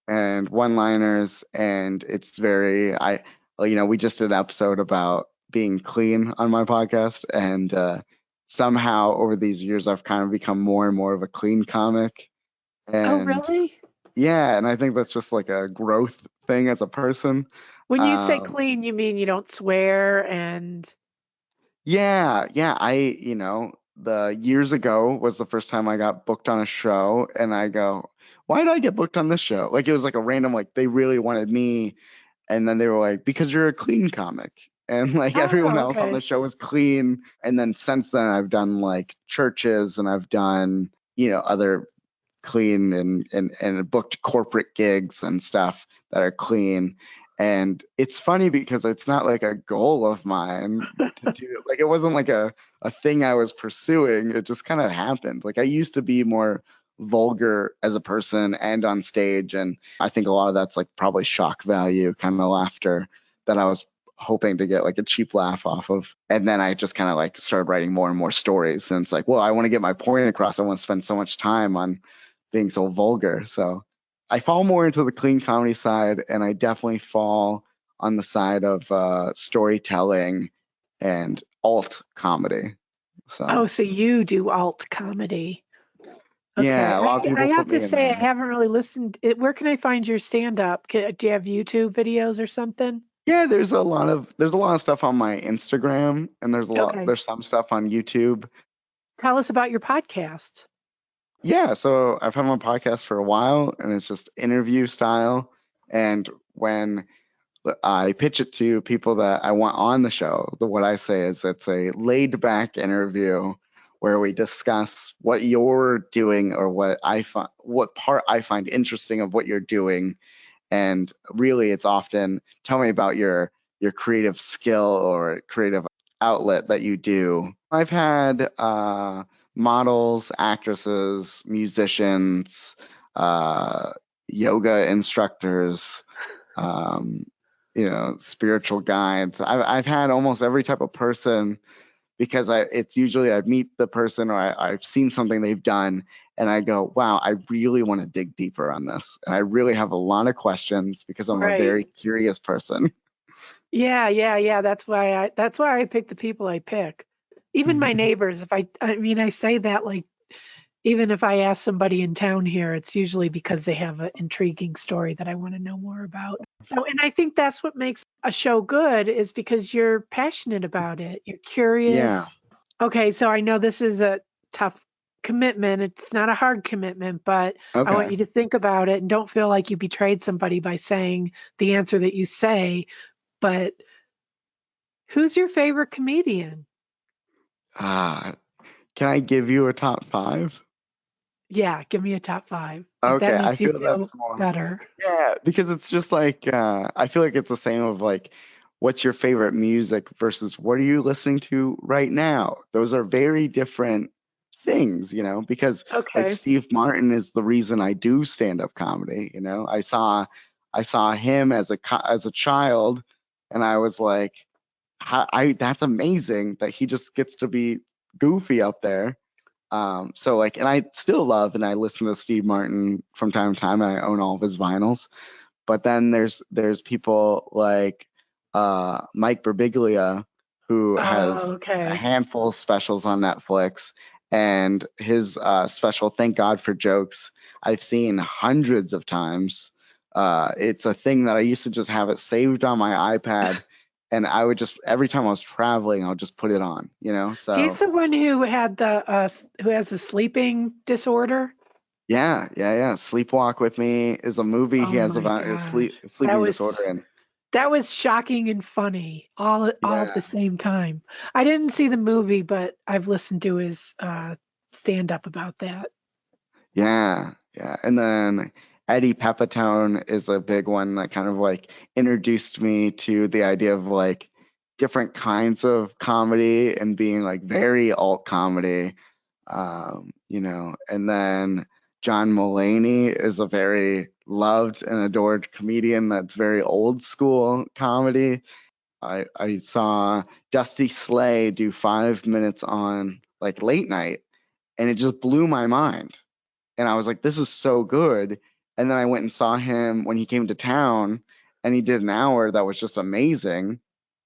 and one-liners, and it's very we just did an episode about being clean on my podcast, and somehow over these years I've kind of become more and more of a clean comic. Oh, And really? yeah, and I think that's just like a growth thing as a person. When you say clean, you mean you don't swear and Yeah, the years ago was the first time I got booked on a show, and I go, why did I get booked on this show? Like it was like a random, like they really wanted me, and then they were like, because you're a clean comic, and like everyone else on the show was clean. And then since then, I've done like churches, and I've done other clean and booked corporate gigs and stuff that are clean. And it's funny because it's not like a goal of mine to do. Like it wasn't like a thing I was pursuing. It just kind of happened. Like I used to be more vulgar as a person and on stage, and I think a lot of that's like probably shock value kind of laughter that I was hoping to get like a cheap laugh off of. And then I just kind of like started writing more and more stories, and it's like, well, I want to get my point across. I want to spend so much time on being so vulgar. So I fall more into the clean comedy side, and I definitely fall on the side of storytelling and alt comedy. so you do alt comedy. Okay. Yeah, a lot of people. I have to say, I haven't really listened. Where can I find your stand-up? Do you have YouTube videos or something? Yeah, there's a lot of stuff on my Instagram, and there's some stuff on YouTube. Tell us about your podcast. Yeah, so I've had my podcast for a while, and it's just interview style. And when I pitch it to people that I want on the show, what I say is it's a laid back interview where we discuss what you're doing or what part I find interesting of what you're doing. And really it's often tell me about your creative skill or creative outlet that you do. I've had models, actresses, musicians, yoga instructors, spiritual guides. I've had almost every type of person, because it's usually I meet the person, or I've seen something they've done, and I go, wow, I really want to dig deeper on this. And I really have a lot of questions because I'm a very curious person. Yeah. That's why I pick the people I pick. Even my neighbors, I say that, like, even if I ask somebody in town here, it's usually because they have an intriguing story that I want to know more about. So, and I think that's what makes a show good, is because you're passionate about it. You're curious. Yeah. Okay, so I know this is a tough commitment. It's not a hard commitment, but I want you to think about it and don't feel like you betrayed somebody by saying the answer that you say. But who's your favorite comedian? Can I give you a top 5? Yeah, give me a top 5. Okay, that makes I feel you that's more better. Yeah, because it's just like I feel like it's the same of like, what's your favorite music versus what are you listening to right now? Those are very different things, because like Steve Martin is the reason I do stand-up comedy. I saw him as a child, and I was like, that's amazing that he just gets to be goofy up there. So like, and I still love and I listen to Steve Martin from time to time, and I own all of his vinyls. But then there's people like Mike Birbiglia, who has a handful of specials on Netflix, and his special "Thank God for Jokes" I've seen hundreds of times. It's a thing that I used to just have it saved on my iPad, and I would just, every time I was traveling, I'll just put it on, So he's the one who had who has the sleeping disorder. Yeah. Sleepwalk with Me is a movie he has about his sleeping disorder, and that was shocking and funny all at the same time. I didn't see the movie, but I've listened to his stand-up about that. Yeah. And then Eddie Pepitone is a big one that kind of like introduced me to the idea of like different kinds of comedy and being like very alt comedy, and then John Mulaney is a very loved and adored comedian that's very old school comedy. I saw Dusty Slay do 5 minutes on like late night, and it just blew my mind. And I was like, this is so good. And then I went and saw him when he came to town, and he did an hour that was just amazing.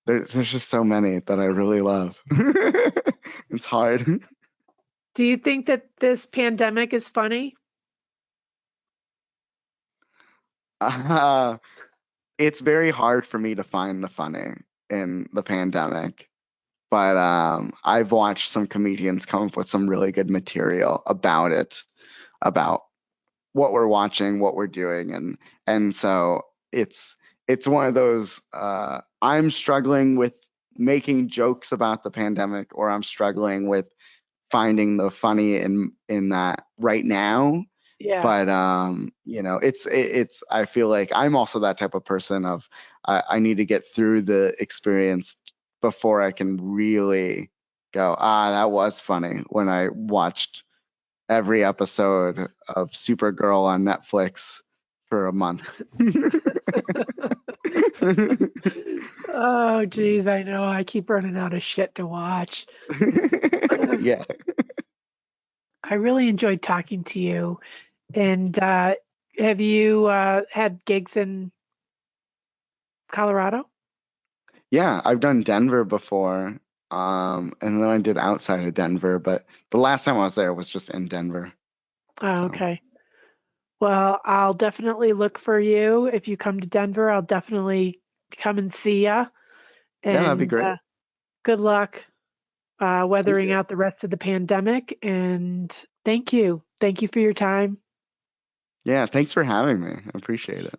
There's just so many that I really love. It's hard. Do you think that this pandemic is funny? It's very hard for me to find the funny in the pandemic, but I've watched some comedians come up with some really good material about it, about what we're watching, what we're doing, and so it's one of those. I'm struggling with making jokes about the pandemic, or I'm struggling with finding the funny in that right now. Yeah. But it's I feel like I'm also that type of person of I need to get through the experience before I can really go, that was funny, when I watched every episode of Supergirl on Netflix for a month. Oh, geez, I know. I keep running out of shit to watch. Yeah. I really enjoyed talking to you. And have you had gigs in Colorado? Yeah, I've done Denver before. And then I did outside of Denver, but the last time I was there was just in Denver. Oh, okay. Well, I'll definitely look for you. If you come to Denver, I'll definitely come and see you. And that'd be great. Good luck weathering out the rest of the pandemic. And thank you. Thank you for your time. Yeah, thanks for having me. I appreciate it.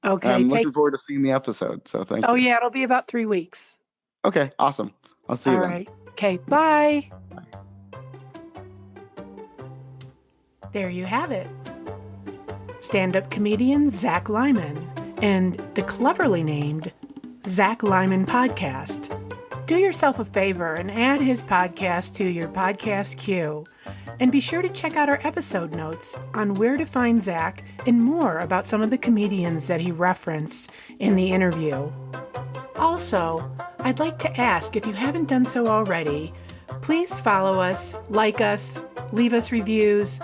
Okay. I'm looking forward to seeing the episode, so thank you. Oh, yeah, it'll be about 3 weeks. Okay, awesome. I'll see you then. All right. Okay, bye. There you have it. Stand-up comedian Zack Lyman and the cleverly named Zack Lyman Podcast. Do yourself a favor and add his podcast to your podcast queue. And be sure to check out our episode notes on where to find Zack and more about some of the comedians that he referenced in the interview. Also, I'd like to ask, if you haven't done so already, please follow us, like us, leave us reviews,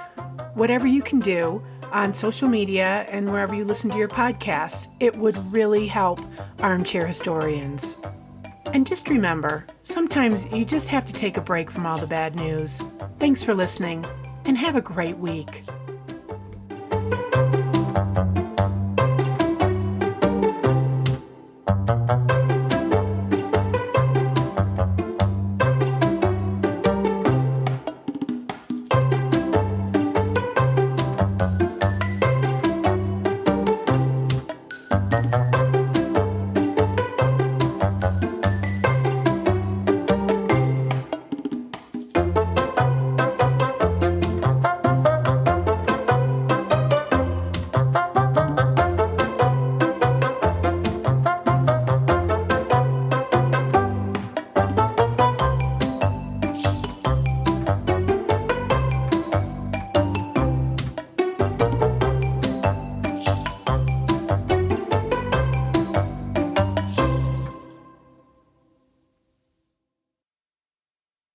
whatever you can do on social media and wherever you listen to your podcasts. It would really help Armchair Historians. And just remember, sometimes you just have to take a break from all the bad news. Thanks for listening, and have a great week.